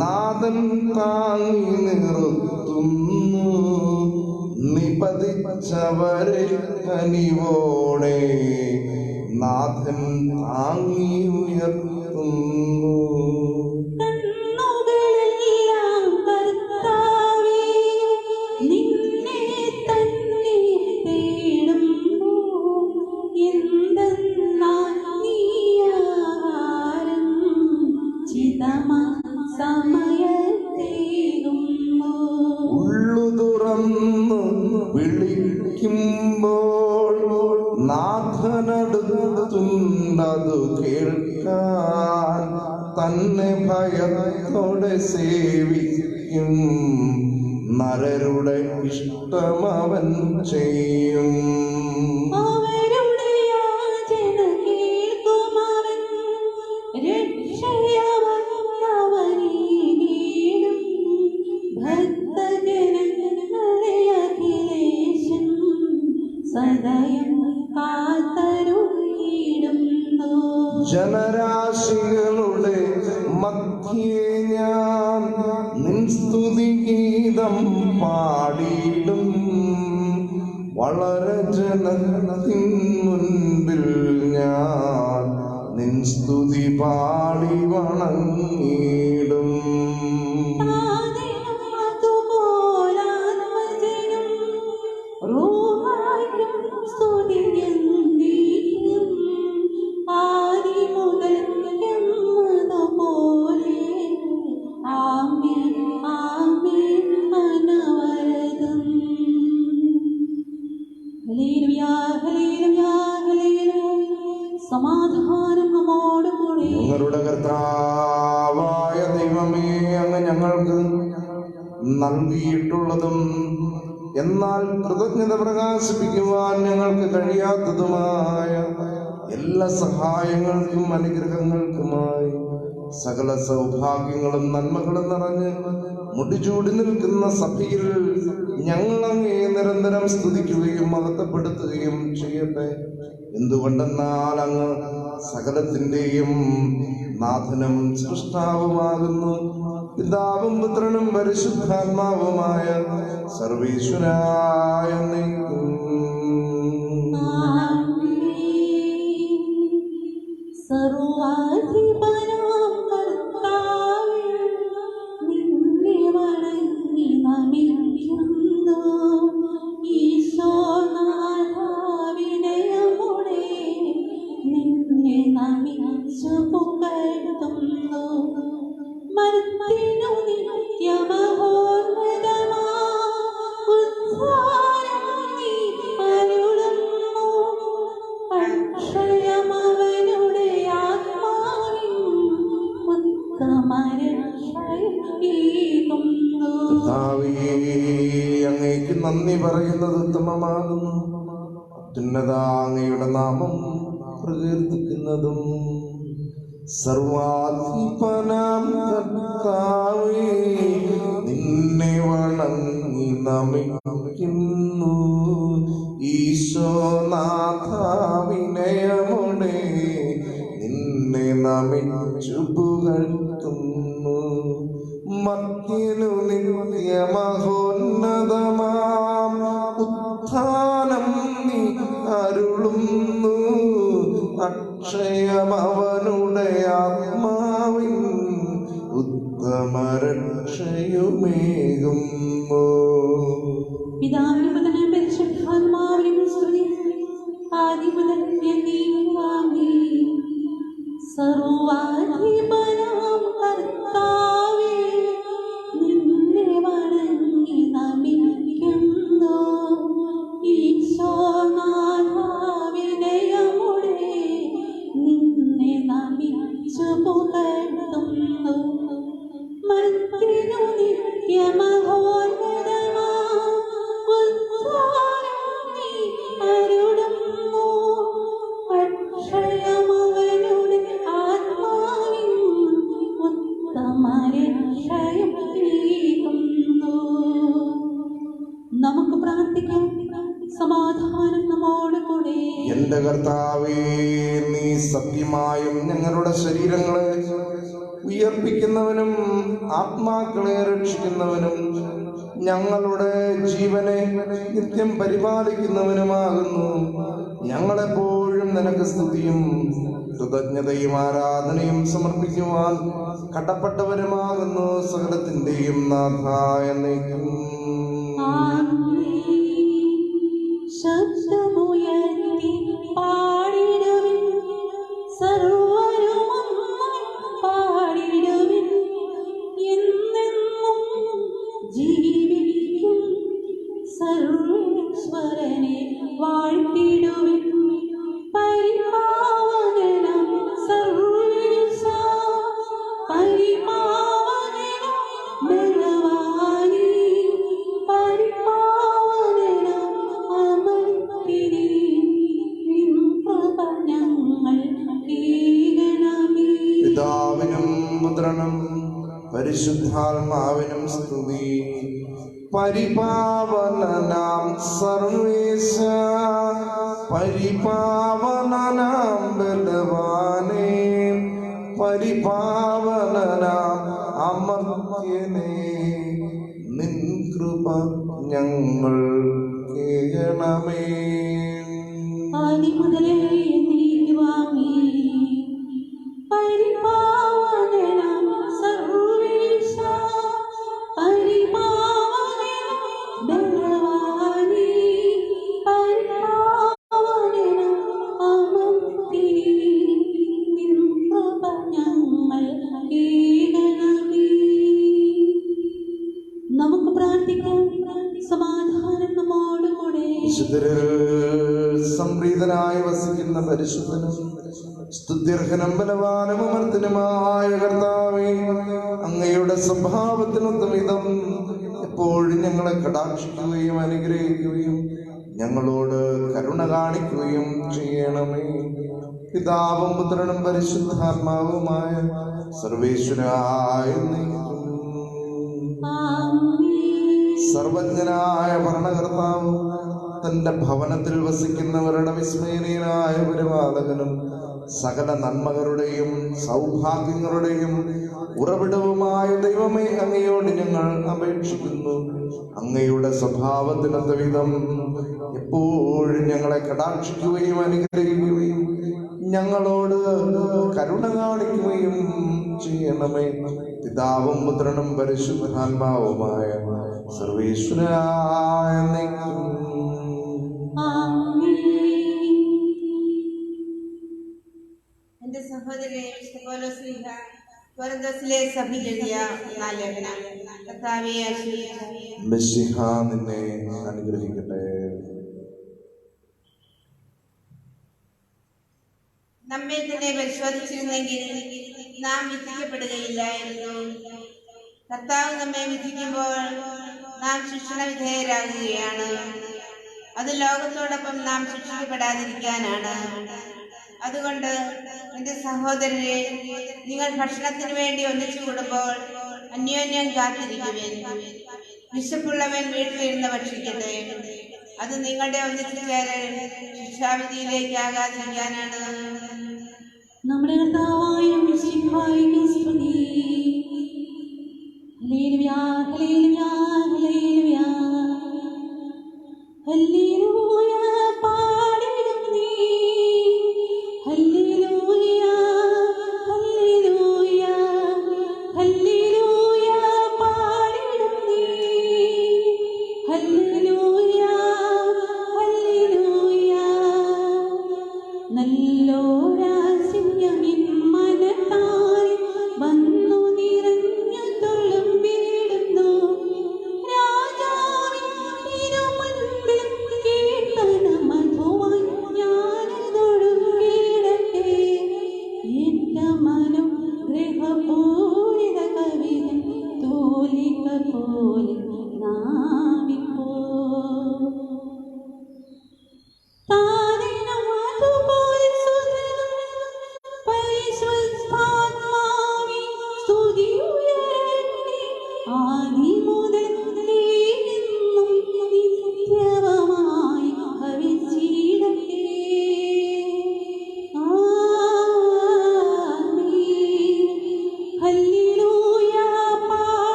നാഥൻ താങ്ങി നിർത്തുന്നു. നിപതിച്ചവരെ കനിവോടെ നാഥൻ താങ്ങി ഉയർത്തുന്നു. കണ്ണുകളെല്ലാം കർത്താവേ, നിന്നെ തന്നെ തേടുന്നു. എന്തെന്നാൽ നീ ആഹാരം ചിതമാ സമയത്തേകുന്നു. ഉള്ളു തുറന്നു വിളിക്കുമ്പോൾ നാഥനടുത്തുണ്ടതു കേൾക്കാൻ. തന്നെ ഭയത്തോടെ സേവിക്കും നരരുടെ ഇഷ്ടമവൻ ചെയ്യും. അവരുടെ യാചന കേൾക്കുമവൻ. രക്ഷയവൻ അവനെ മധ്യേ ഞാൻ നിൻ സ്തുതിഗീതം പാടിയിടും. വളരെ ജനത്തിൻ മുൻപിൽ ഞാൻ നിൻ സ്തുതി പാടി വണങ്ങിയിടും. സമാധാനം നമ്മോട് കൂടെ. ഞങ്ങളുടെ കർത്താവായ ദൈവമേ, അങ്ങ് ഞങ്ങൾക്ക് നൽകിയിട്ടുള്ളതും എന്നാൽ കൃതജ്ഞത പ്രകാശിപ്പിക്കുവാൻ ഞങ്ങൾക്ക് കഴിയാത്തതുമായ എല്ലാ സഹായങ്ങൾക്കും അനുഗ്രഹങ്ങൾക്കുമായി സകല സൗഭാഗ്യങ്ങളും നന്മകളും നിറഞ്ഞ് മുടിചൂടി നിൽക്കുന്ന സഭയിൽ ഞങ്ങളങ്ങേ നിരന്തരം സ്തുതിക്കുകയും മഹത്വപ്പെടുത്തുകയും ചെയ്യട്ടെ. എന്തുകൊണ്ടെന്നാൽ അങ്ങ് സകലത്തിന്റെയും നാഥനും സൃഷ്ടാവുമാകുന്നു. പിതാവും പുത്രനും പരിശുദ്ധാത്മാവുമായ സർവീശ്വരായ സർവാധിപനാം കർത്താവേ, നിന്നെ വണങ്ങി നമിക്കുന്നു. ഈശോനാഥാ, വിനയമോടെ നിന്നെ നമിച്ചു പുകഴ്ത്തുന്നു. മർത്യനു നിത്യമഹോന്നതമാ ഉദ്ധാരം നീ അരുളുന്നു. അക്ഷയമവനുടെ ആത്മാവിൻ ഉത്തമരക്ഷയേകുന്നു. അങ്ങേക്ക് നന്ദി പറയുന്നത് ഉത്തമമാകുന്നു. അത്യുന്നത അങ്ങയുടെ നാമം പ്രകീർത്തിക്കുന്നതും. സർവാധിപനാം കർത്താവേ, നിന്നെ വണങ്ങി നമിക്കുന്നു. ഈശോനാഥ, വിനയമോടെ നിന്നെ നമിച്ചു പുകഴ്ത്തുന്നു. മർത്യനു നിത്യമഹോന്നതമാം ഉത്ഥാനം നീ അരുളുന്നു. അക്ഷയമവനുടെ ആത്മാവിൻ ഉത്തമരക്ഷയുമേകുന്നു. പിതാവിനും പുത്രനും പരിശുദ്ധാത്മാവിനും സ്തുതി. ആദ്യം മുതൽ എന്നേക്കുമാമേൻ. സർവാധിപനാം കർത്താവേ, നിന്നെ വണങ്ങി നമിക്കുന്നു. ഈശോനാഥാ, വിനയമോടെ നിന്നെ നമിച്ചു പുകഴ്ത്തുന്നു. മർത്യനു നിത്യമഹോന്നതമാ ഉദ്ധാരം നീ അരുളുന്നു. അക്ഷയമവനുടെ ആത്മാവിൻ ഉത്തമരക്ഷയേകുന്നു. നമുക്ക് പ്രാർത്ഥിക്കാം. സമാധാനം നമ്മോട് കൂടെ. എന്റെ കർത്താവേ, നീ സത്യമായും ഞങ്ങളുടെ ശരീരങ്ങളെ ഉയർപ്പിക്കുന്നവനും ആത്മാക്കളെ രക്ഷിക്കുന്നവനും ഞങ്ങളുടെ ജീവനെ നിത്യം പരിപാലിക്കുന്നവനുമാകുന്നു. ഞങ്ങളെപ്പോഴും നിനക്ക് സ്തുതിയും കൃതജ്ഞതയും ആരാധനയും സമർപ്പിക്കുവാൻ കടപ്പെട്ടവരുമാകുന്നു. സകലത്തിന്റെയും നാഥായ എന്നേക്കും. ശബ്ദമുയർത്തി പാടിടുവിൻ, സർവ്വരും ഒന്നായി പാടിടുവിൻ. എന്നെന്നും ജീവിക്കും സർവേശ്വരനെ വാഴ്ത്തിടുവിൻ. പരിപാവനം സർവേശ, പരിപാവനം ബലവാനേ, പരിപാവനം അമർത്തിനി. നിൻ കൃപ ഞങ്ങൾ കേൾക്കണമേ. പിതാവിനും പുത്രനും പരിശുദ്ധാത്മാവിനും സ്തുതി. പരിപാവനനാം സർവേശ, പരിപാവനനാം ബലവാനേ, പരിപാവനാം അമർത്യനേ, നിൻ കൃപ ഞങ്ങൾ കേൾക്കണമേ. ആദിമുതലേ എന്നേക്കുമാമേ. പരിപാവനാം സർവ്വേശ, പരിപാവനാം ബലവാനേ, പരിപാവനാം അമർത്യനേ, നിൻ കൃപ ഞങ്ങൾ കേൾക്കണമേ. നമുക്ക് പ്രാർത്ഥിക്കാം. സമാധാനം നമ്മോടുകൂടെ. വിശുദ്ധരിൽ സംപ്രീതനായി വസിക്കുന്ന പരിശുദ്ധനും സ്തുത്യർഹനും ബലവാനും അമർത്തനുമായ കർത്താവേ, അങ്ങയുടെ സ്വഭാവത്തിനൊത്ത വിധം എപ്പോഴും ഞങ്ങളെ കടാക്ഷിക്കുകയും അനുഗ്രഹിക്കുകയും ഞങ്ങളോട് കരുണ കാണിക്കുകയും ചെയ്യണമേ. പിതാവും പുത്രനും പരിശുദ്ധാത്മാവുമായ സർവേശ്വരായ സർവജ്ഞനായ ഭരണകർത്താവ് തന്റെ ഭവനത്തിൽ വസിക്കുന്നവരുടെ വിസ്മയനീയനായ പരിപാലകനും സകല നന്മകളുടെയും സൗഭാഗ്യങ്ങളുടെയും ഉറവിടവുമായ ദൈവമേ, അങ്ങയോട് ഞങ്ങൾ അപേക്ഷിക്കുന്നു. അങ്ങയുടെ സ്വഭാവത്തിനൊത്ത വിധം എപ്പോഴും ഞങ്ങളെ കടാക്ഷിക്കുകയും അനുഗ്രഹിക്കുകയും ഞങ്ങളോട് കരുണ കാണിക്കുകയും ചെയ്യണമേ. പിതാവും പുത്രനും പരിശുദ്ധാത്മാവുമായ സർവേശ്വരായ എന്റെ സഹോദരനെ കൊരിന്ത്യസിലെ സഭയ്ക്ക് എഴുതിയ ലേഖനം. കർത്താവേ, മിശിഹ നിന്നെ അനുഗ്രഹിക്കട്ടെ. നമ്മെ തന്നെ പരിശോധിച്ചിരുന്നെങ്കിൽ നാം വിധിക്കപ്പെടുകയില്ലായിരുന്നു. കർത്താവ് നമ്മെ വിധിക്കുമ്പോൾ നാം ശിക്ഷണ വിധേയരാകുകയാണ്. അത് ലോകത്തോടൊപ്പം നാം ശിക്ഷിക്കപ്പെടാതിരിക്കാനാണ്. അതുകൊണ്ട് എന്റെ സഹോദരരെ, നിങ്ങൾ ഭക്ഷണത്തിന് വേണ്ടി ഒന്നിച്ചു കൂടുമ്പോൾ അന്യോന്യം കാത്തിരിക്കുവിൻ. വിശപ്പുള്ളവൻ വീട്ടിലിരുന്ന് ഭക്ഷിക്കട്ടെ. അത് നിങ്ങളുടെ ഒന്നിച്ചു ചേരൽ ശിക്ഷാവിധിയിലേക്കാകാതിരിക്കാനാണ്. നമ്മുടെ കർത്താവായ മിശിഹായിക്ക് സ്തുതി. Hallelujah, hallelujah, hallelujah, hallelujah. പാടിടും നീ. Hallelujah, hallelujah, hallelujah. പാടിടും നീ. Hallelujah, hallelujah. നല്ലോരാസിന്യമിൻ മനത്താൽ വന്നു നിറഞ്ഞു തുളുമ്പിടുന്നു. രാജാവിൻ തിരുമുൻപിൽ കീർത്തനമധുവായി ഞാനതൊഴുകിടട്ടെ. എന്റെ മനം ഗൃഹപൂരിത കവിത തോലിക പോലെ നാവിപ്പോ.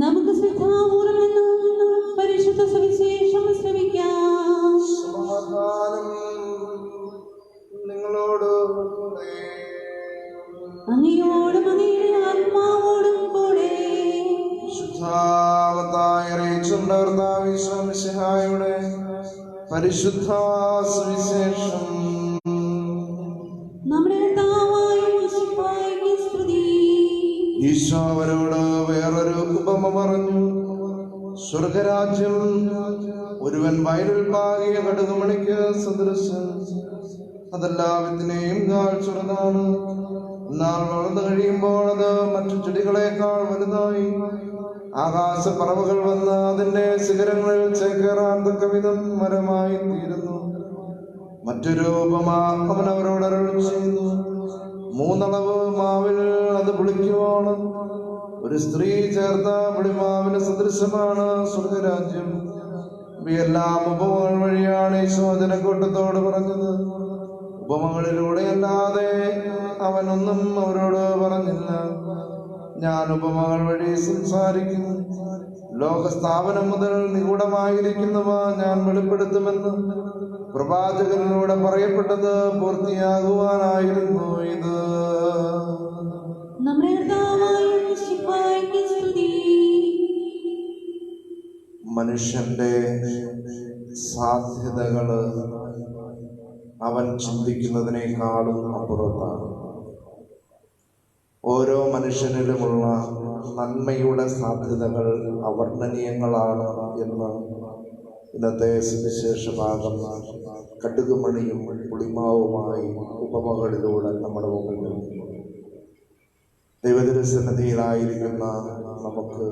നമുക്ക് ശ്രദ്ധാപൂർവ്വം പരിശുദ്ധ സുവിശേഷം ശ്രവിക്കാം. സമാധാനം നിങ്ങളോട് അങ്ങയോടും അങ്ങയുടെ ആത്മാവോടും കൂടെ. ശുദ്ധാവതായുടെ പരിശുദ്ധ സുവിശേഷം. നമ്മുടെ കർത്താവായ മിശിഹായിക്ക് സ്തുതി. ഈശോ അവരോട് വേറൊരു ഉപമ പറഞ്ഞു. സ്വർഗരാജ്യം ഒരുവൻ വയലിൽ പാകിയ കടുകുമണിക്ക് സദൃശം. അതെല്ലാ വിത്തിനെയും കാൽ ചെറുതാണ്. എന്നാൽ വളർന്നു കഴിയുമ്പോൾ അത് മറ്റു ചെടികളെക്കാൾ വലുതായി ആകാശപ്പറവുകൾ വന്ന് അതിന്റെ ശിഖരങ്ങളിൽ ചേക്കേറാൻ തക്ക വിധം മരമായി തീരുന്നു. മറ്റൊരു ഉപമ അവൻ അവരോട് അരുളി ചെയ്തു. 3 അളവ് മാവിൽ അത് പുളിക്കുവോളം ഒരു സ്ത്രീ ചേർത്ത പുളിമാവിന് സദൃശമാണ് സ്വർഗരാജ്യം. ഇവയെല്ലാം ഉപമകൾ വഴിയാണ് ഈശോ ജനക്കൂട്ടത്തോട് പറഞ്ഞത്. ഉപമകളിലൂടെ അല്ലാതെ അവനൊന്നും അവരോട് പറഞ്ഞില്ല. ഞാൻ ഉപമകൾ വഴി സംസാരിക്കുന്നു. ലോകസ്ഥാപനം മുതൽ നിഗൂഢമായിരിക്കുന്നവ ഞാൻ വെളിപ്പെടുത്തുമെന്ന് പ്രവാചകനിലൂടെ പറയപ്പെട്ടത് പൂർത്തിയാകുവാനായിരുന്നു ഇത്. മനുഷ്യന്റെ സാധ്യതകള് അവൻ ചിന്തിക്കുന്നതിനേക്കാളും അപ്പുറത്താണ്. ഓരോ മനുഷ്യനിലുമുള്ള നന്മയുടെ സാധ്യതകൾ അവർണ്ണനീയങ്ങളാണ് എന്ന് ഇന്നത്തെ സുവിശേഷ ഭാഗം കടുകുമണിയും പുളിമാവുമായി ഉപമകളിലൂടെ നമ്മുടെ മുമ്പിൽ ദൈവതിരുസന്നിധിയിലായിരിക്കുന്ന നമുക്ക്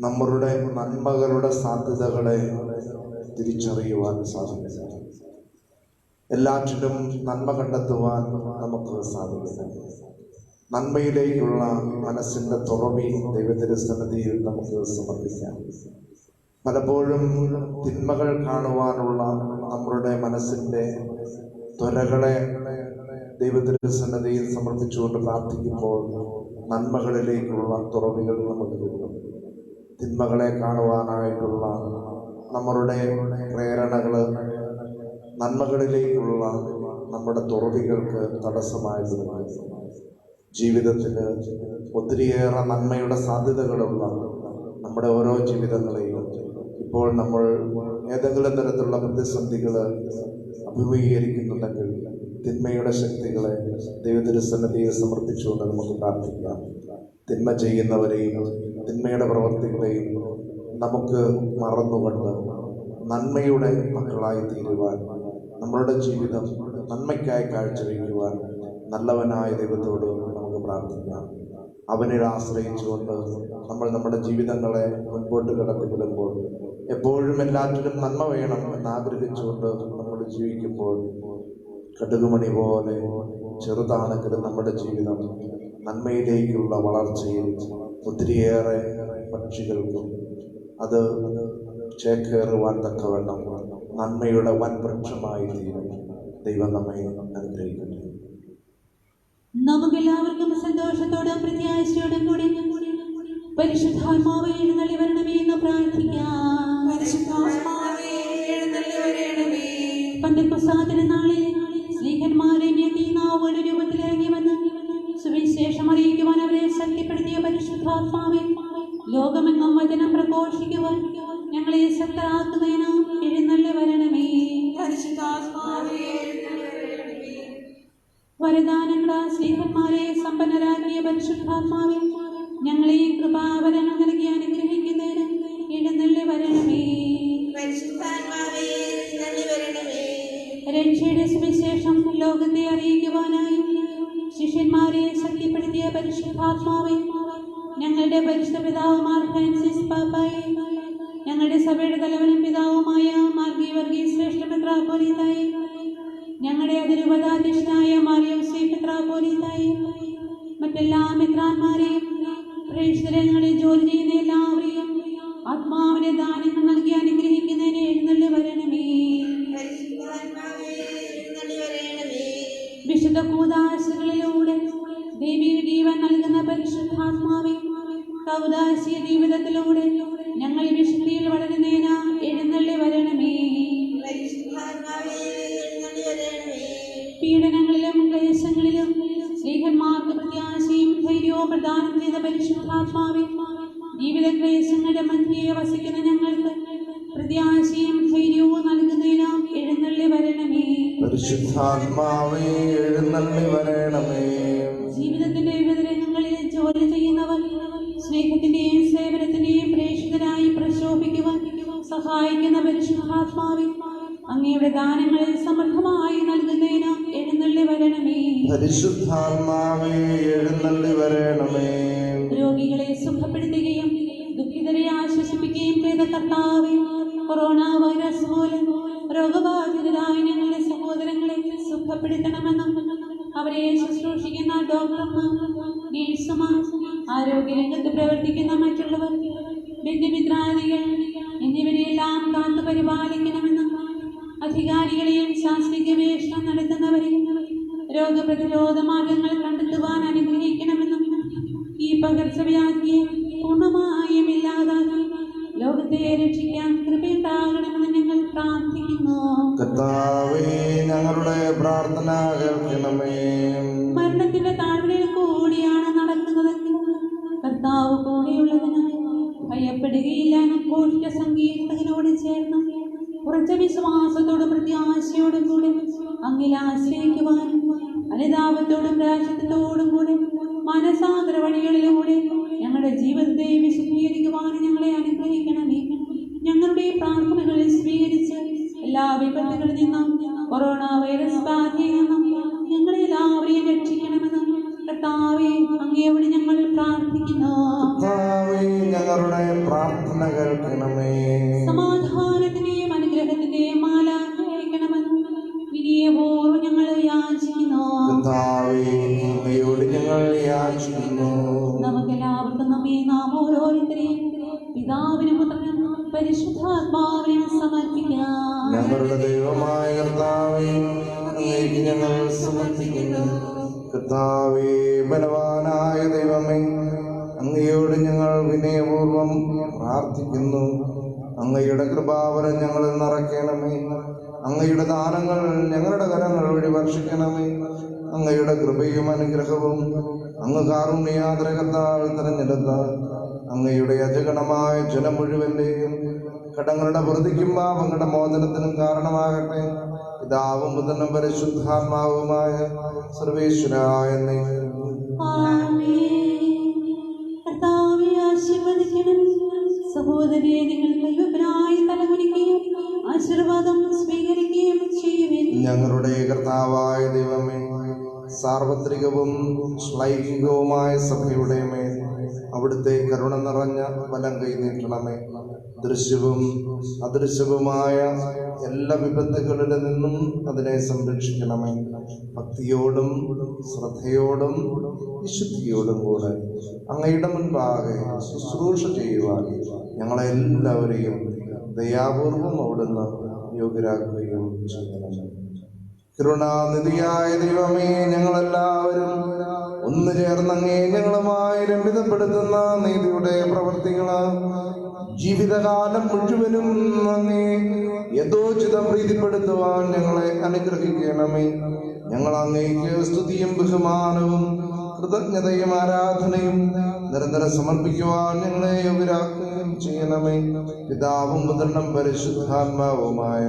നമ്മളുടെ നന്മകളുടെ സാധ്യതകളെ തിരിച്ചറിയുവാൻ സാധിക്കും. എല്ലാറ്റിലും നന്മ കണ്ടെത്തുവാൻ നമുക്ക് സാധിക്കും. നന്മയിലേക്കുള്ള മനസ്സിന്റെ തുറവി ദൈവതിരുസന്നിധിയിൽ നമുക്ക് സമർപ്പിക്കാം. പലപ്പോഴും തിന്മകൾ കാണുവാനുള്ള നമ്മളുടെ മനസ്സിന്റെ ത്വരകളെ ദൈവതിരുസന്നിധിയിൽ സമർപ്പിച്ചുകൊണ്ട് പ്രാർത്ഥിക്കുമ്പോൾ നന്മകളിലേക്കുള്ള തുറവികൾ നമുക്ക് കിട്ടും. തിന്മകളെ കാണുവാനായിട്ടുള്ള നമ്മളുടെ പ്രേരണകള് നന്മകളിലേക്കുള്ള നമ്മുടെ തുറവികൾക്ക് തടസ്സമായിട്ട് ജീവിതത്തിന് ഒത്തിരിയേറെ നന്മയുടെ സാധ്യതകളുള്ള നമ്മുടെ ഓരോ ജീവിതങ്ങളെയും ഇപ്പോൾ നമ്മൾ ഏതെങ്കിലും തരത്തിലുള്ള പ്രതിസന്ധികൾ അഭിമുഖീകരിക്കുന്നുണ്ടെങ്കിൽ തിന്മയുടെ ശക്തികളെ ദൈവതിരുസന്നിധിയെ സമർപ്പിച്ചുകൊണ്ട് നമുക്ക് പ്രാർത്ഥിക്കാം. തിന്മ ചെയ്യുന്നവരെയും തിന്മയുടെ പ്രവർത്തികളെയും നമുക്ക് മറന്നുകൊണ്ട് നന്മയുടെ മക്കളായി തീരുവാൻ, നമ്മളുടെ ജീവിതം നന്മയ്ക്കായി കാഴ്ചവെക്കുവാൻ നല്ലവനായ ദൈവത്തോട് നമുക്ക് പ്രാർത്ഥിക്കാം. അവനിൽ ആശ്രയിച്ചുകൊണ്ട് നമ്മൾ നമ്മുടെ ജീവിതങ്ങളെ മുൻപോട്ട് കടത്തിവിടുമ്പോൾ എപ്പോഴും എല്ലാറ്റിലും നന്മ വേണം എന്നാഗ്രഹിച്ചുകൊണ്ട് നമ്മൾ ജീവിക്കുമ്പോൾ കടുകുമണി പോലെ ചെറുതാണെങ്കിലും നമ്മുടെ ജീവിതം നന്മയിലേക്കുള്ള വളർച്ചയിൽ ഒത്തിരിയേറെ പക്ഷികൾക്കും അത് ചേക്കേറുവാൻ തക്കവണ്ണം നന്മയുടെ വൻവൃക്ഷമായി തീരും. ദൈവം നമ്മെ അനുഗ്രഹിക്കുന്നു. നമുക്കെല്ലാവർക്കും സന്തോഷത്തോടും പ്രത്യാശയോടും കൂടി പരിശുദ്ധാത്മാവേ എഴുന്നള്ളി വരണമേ എന്ന് പ്രാർത്ഥിക്കാം. പരിശുദ്ധാത്മാവേ എഴുന്നള്ളി വരണമേ. പന്തക്കുസ്താ നാളിൽ സ്ലീഹന്മാരെ നാവുകളുടെ രൂപത്തിൽ ഇറങ്ങി വന്ന് സുവിശേഷം അറിയിക്കുവാൻ അവരെ ശക്തിപ്പെടുത്തിയ പരിശുദ്ധാത്മാവേ, ലോകമെങ്ങും വചനം പ്രഘോഷിക്കുവാൻ ഞങ്ങളെ ശക്തരാക്കുന്നതിന് എഴുന്നള്ളി വരണമേ. പരിശുദ്ധാത്മാവേ വരദാനങ്ങളാൽ സ്ലീഹന്മാരെ സമ്പന്നരാക്കിയ പരിശുദ്ധാത്മാവേ, ഞങ്ങളെ കൃപാവരങ്ങൾ നൽകി അനുഗ്രഹിക്കുന്നതിന് എഴുന്നള്ളി വരണമേ. പരിശുദ്ധാത്മാവേ എഴുന്നള്ളി വരണമേ. രക്ഷയുടെ സുവിശേഷം ലോകത്തെ അറിയിക്കുവാനായി ശിഷ്യന്മാരെ ശക്തിപ്പെടുത്തിയ പരിശുദ്ധാത്മാവേ, ഞങ്ങളുടെ പരിശുദ്ധ പിതാവുമാർ ഫ്രാൻസിസ് പാപ്പായെ, ഞങ്ങളുടെ സഭയുടെ തലവനും പിതാവുമായ മാർഗി വർഗീസ് ശ്രേഷ്ഠ മെത്രാപ്പോലീത്തായെ, ഞങ്ങളുടെ അതിരൂപതാധ്യക്ഷനായ മാറിയോസേ മെത്രാപ്പോലീത്തായെ, മറ്റെല്ലാ മെത്രാന്മാരെയും പ്രേക്ഷിതരങ്ങളിൽ ജോലി ചെയ്യുന്ന എല്ലാവരെയും ആത്മാവിനെ ദാനങ്ങൾ നൽകി അനുഗ്രഹിക്കുന്നതിന് എഴുന്നള്ളി വരണമേ. വിശുദ്ധ കൂദാശകളിലൂടെ ദൈവിക ജീവൻ നൽകുന്ന പരിശുദ്ധാത്മാവേ, കൗദാശിക ജീവിതത്തിലൂടെ ഞങ്ങൾ വിശുദ്ധിയിൽ വളരുന്നതിന് എഴുന്നള്ളി വരണമേ. പീഡനങ്ങളിലും ക്ലേശങ്ങളിലും സ്ത്രീഹന്മാർക്ക് പ്രത്യാശയും ധൈര്യവും പ്രദാനം ചെയ്ത പരിശുദ്ധാത്മാവേ, ജീവിത ക്ലേശങ്ങളുടെ മധ്യേ വസിക്കുന്ന ഞങ്ങൾക്ക് പ്രത്യാശയും ധൈര്യവും നൽകുന്നതിന് എഴുന്നള്ളി വരണമേ. പരിശുദ്ധാത്മാവേ എഴുന്നള്ളി വരണമേ. ജീവിതത്തിന്റെ വിവിധ രംഗങ്ങളിൽ ജോലി ചെയ്യുന്നവർ സ്നേഹത്തിന്റെയും സേവനത്തിന്റെയും പ്രേക്ഷിതരായി പ്രശോഭിക്കുവാൻ സഹായിക്കുന്ന പരിശുദ്ധാത്മാവേ, അങ്ങയുടെ ദാനങ്ങളിൽ സമൃദ്ധമായി നൽകുന്നതിന് എഴുന്നള്ളി വരണമേ. പരിശുദ്ധാത്മാവേ എഴുന്നള്ളി വരണമേ. രോഗികളെ സുഖപ്പെടുത്തുകയും ദുഃഖിതരെ ആശ്വസിപ്പിക്കുകയും ചെയ്ത കർത്താവേ, കൊറോണ വൈറസ് മൂലം രോഗബാധിതരായ ഞങ്ങളെ സുഖപ്പെടുത്തണമെന്നും അവരെ ശുശ്രൂഷിക്കുന്ന ഡോക്ടർമാർ, നഴ്സുമാർ, ആരോഗ്യരംഗത്ത് പ്രവർത്തിക്കുന്ന മറ്റുള്ളവർ, ബന്ധുമിത്രാദികൾ എന്നിവരെയെല്ലാം കാത്തു പരിപാലിക്കണമെന്നും അധികാരികളെയും ശാസ്ത്രീയ ഗവേഷണം നടത്തുന്നവരെയും രോഗപ്രതിരോധ മാർഗങ്ങൾ കണ്ടെത്തുവാൻ അനുഗ്രഹിക്കണമെന്നും ഈ പകർച്ചവ്യാധിയെ പൂർണ്ണമായും ഇല്ലാതാക്കി ലോകത്തെ രക്ഷിക്കാൻ കൃപയുണ്ടാകണമെന്ന് ഞങ്ങൾ പ്രാർത്ഥിക്കുന്നു. കർത്താവേ, ഞങ്ങളുടെ പ്രാർത്ഥന കേൾക്കണമേ. മരണത്തിന്റെ താഴ്വരയിൽ കൂടിയാണ് നടക്കുന്നതെങ്കിൽ കർത്താവ് കൂടെയുള്ളതിനാൽ ഭയപ്പെടുകയില്ല. ഘോഷിച്ച സങ്കീർത്തകനോട് ചേർന്ന് ഉറച്ച വിശ്വാസത്തോടും പ്രത്യാശയോടും കൂടെ അങ്ങിൽ ആശ്രയിക്കുവാനും അനുതാപത്തോടും പ്രായശ്ചിത്തത്തോടും കൂടെ മനസാന്തര വഴികളിലൂടെ ഞങ്ങളുടെ ജീവിതത്തെ വിശുദ്ധീകരിക്കുവാനും ഞങ്ങളെ അനുഗ്രഹിക്കണമേ. ഞങ്ങളുടെ പ്രാർത്ഥനകളിൽ സ്വീകരിച്ച് എല്ലാ വിപത്തുകളിൽ നിന്നും കൊറോണ വൈറസ് ബാധയിൽ നിന്നും ഞങ്ങളെ എല്ലാവരെയും രക്ഷിക്കണമെന്നും കർത്താവേ അങ്ങയോട് ഞങ്ങൾ പ്രാർത്ഥിക്കുന്നു. കർത്താവേ, ഞങ്ങളുടെ പ്രാർത്ഥന കേൾക്കണമേ. സമാധാനത്തിന്റെയും അനുഗ്രഹത്തിന്റെയും മാല അയക്കണമെന്നും വിനയപൂർവ്വം ഞങ്ങൾ യാചിക്കുന്നു. കർത്താവേ, അങ്ങയോട് ഞങ്ങൾ യാചിക്കുന്നു. നമുക്കെല്ലാവർക്കും നമ്മെ നാം ഓരോരുത്തരെയും പിതാവിനും പുത്രനും പരിശുദ്ധാത്മാവിനും സമർപ്പിക്കാം. ഞങ്ങളുടെ ദൈവമായ കർത്താവേ, അങ്ങേക്ക് ഞങ്ങൾ സമർപ്പിക്കുന്നു. കർത്താവേ, ബലവാനായ ദൈവമേ, അങ്ങയോട് ഞങ്ങൾ വിനയപൂർവം പ്രാർത്ഥിക്കുന്നു. അങ്ങയുടെ കൃപാവരം ഞങ്ങളിൽ നിറയ്ക്കണമേ. അങ്ങയുടെ ദാനങ്ങൾ ഞങ്ങളുടെ കരങ്ങൾ വഴി വർഷിക്കണമേ. അങ്ങയുടെ കൃപയും അനുഗ്രഹവും അങ്ങ് കാരുണ്യാദ്രകത്താൽ തിരഞ്ഞെടുത്ത അങ്ങയുടെ അജഗണമായ ജനം മുഴുവന്റെയും കടങ്ങളുടെ പ്രതിക്കും പാപങ്ങളുടെ മോചനത്തിനും കാരണമാകട്ടെ. പിതാവും പുത്രനും പരിശുദ്ധാത്മാവുമായ സർവേശ്വരായ സഹോദരിയെ നിങ്ങൾ കൈവപ്പനായി തലകുനിക്കുകയും ആശീർവാദം സ്വീകരിക്കുകയും ചെയ്യുവിൻ. ഞങ്ങളുടെ കർത്താവായ ദൈവമേ, സാർവത്രികവും ശ്ലൈംഗികവുമായ സഭയുടെ മേൽ അവിടുത്തെ കരുണ നിറഞ്ഞ വലം കൈ നീട്ടണമേ. ദൃശ്യവും അദൃശ്യവുമായ എല്ലാ വിപത്തുകളിൽ നിന്നും അതിനെ സംരക്ഷിക്കണമേ. ഭക്തിയോടും ശ്രദ്ധയോടും വിശുദ്ധിയോടും കൂടെ അങ്ങയുടെ മുൻപാകെ ശുശ്രൂഷ ചെയ്യുവാൻ ഞങ്ങളെല്ലാവരെയും ദയാപൂർവം അവിടുന്ന് യോഗ്യരാക്കുകയും ചെയ്യണമേ. കരുണാനിധിയായ ദൈവമേ, ഞങ്ങളെല്ലാവരും ഒന്നു ചേർന്നങ്ങേ ഞങ്ങളുമായി രമ്യതപ്പെടുത്തുന്ന നീതിയുടെ പ്രവൃത്തികള് ജീവിതകാലം മുഴുവനും അങ്ങേ യഥോചിതം പ്രീതിപ്പെടുത്തുവാൻ ഞങ്ങളെ അനുഗ്രഹിക്കണമേ. ഞങ്ങൾ അങ്ങേക്ക് സ്തുതിയും ബഹുമാനവും കൃതജ്ഞതയും ആരാധനയും നിരന്തരം സമർപ്പിക്കുവാൻ ഞങ്ങളെ യോഗ്യരാക്കുകയും ചെയ്യണമേ. പിതാവും പുത്രനും പരിശുദ്ധാത്മാവുമായ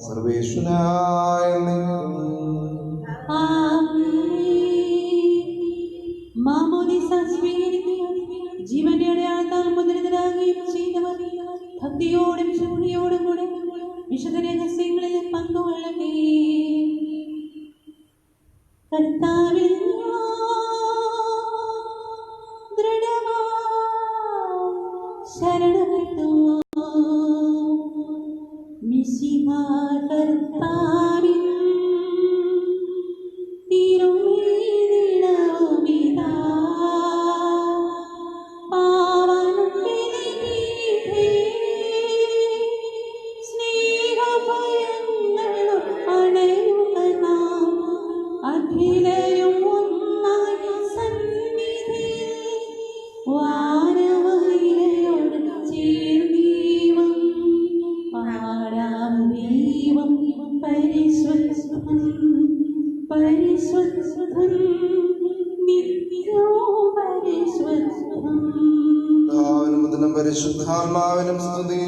സർവേശ്വരായ ജീവന്റെ അടയാളത്താൽ മുദ്രിതരാകുകയും ചെയ്തവർ ഭക്തിയോടും ശുദ്ധിയോടും കൂടെ വിശുദ്ധ രഹസ്യങ്ങളിൽ പങ്കുകൊള്ളട്ടെ. കർത്താവിൽ ശരണപ്പെട്ടു മിശിഹാ കർത്താവിൻ തിരുമേനിടവുമിതാ പാവനം ബലിപീഠേ സ്നേഹഭയങ്ങളും അണയുക നാം അഖിലരും ഒന്നായി സന്നിധിയിൽ വാനവയിലയോട് ചേർന്നീവം പാടാം ദൈവം പരിശുദ്ധൻ പരിശുദ്ധൻ നിത്യവും പരിശുദ്ധൻ. പരിശുദ്ധാത്മാവിനും സ്തുതി.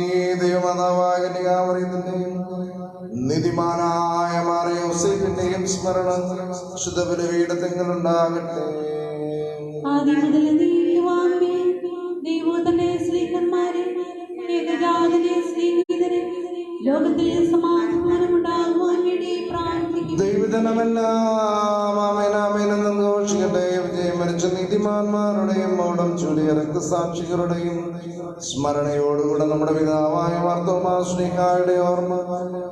ദൈവമാതാവായ കന്യകാമറിയത്തിന്റെയും നീതിമാനായ മാറിയ യോസേഫിന്റെയും സ്മരണ ശുദ്ധ ബലിപീഠത്തിൽ ഉണ്ടാകട്ടെ. ആദ്യം മുതൽ നീതിവാൻമേ ദൈവത്തിന്റെ സ്നേഹന്മാരെ ഏകജാതനെ സ്നേഹിതരെ ലോകത്തിൽ സമാധാനമുണ്ടാകുവാൻ വേണ്ടി പ്രാർത്ഥിക്കുന്നു. ദൈവജനമെല്ലാം ആമേനാമേനെന്ന് ഘോഷിക്കട്ടെ. വിജയം മരിച്ച നീതിമാന്മാരുടെയും മൗഢം ചൂടിയ രക്തസാക്ഷികളുടെയും സ്മരണയോടുകൂടെ നമ്മുടെ പിതാവായ മാർത്തോമാ ശ്ലീഹായുടെ ഓർമ്മ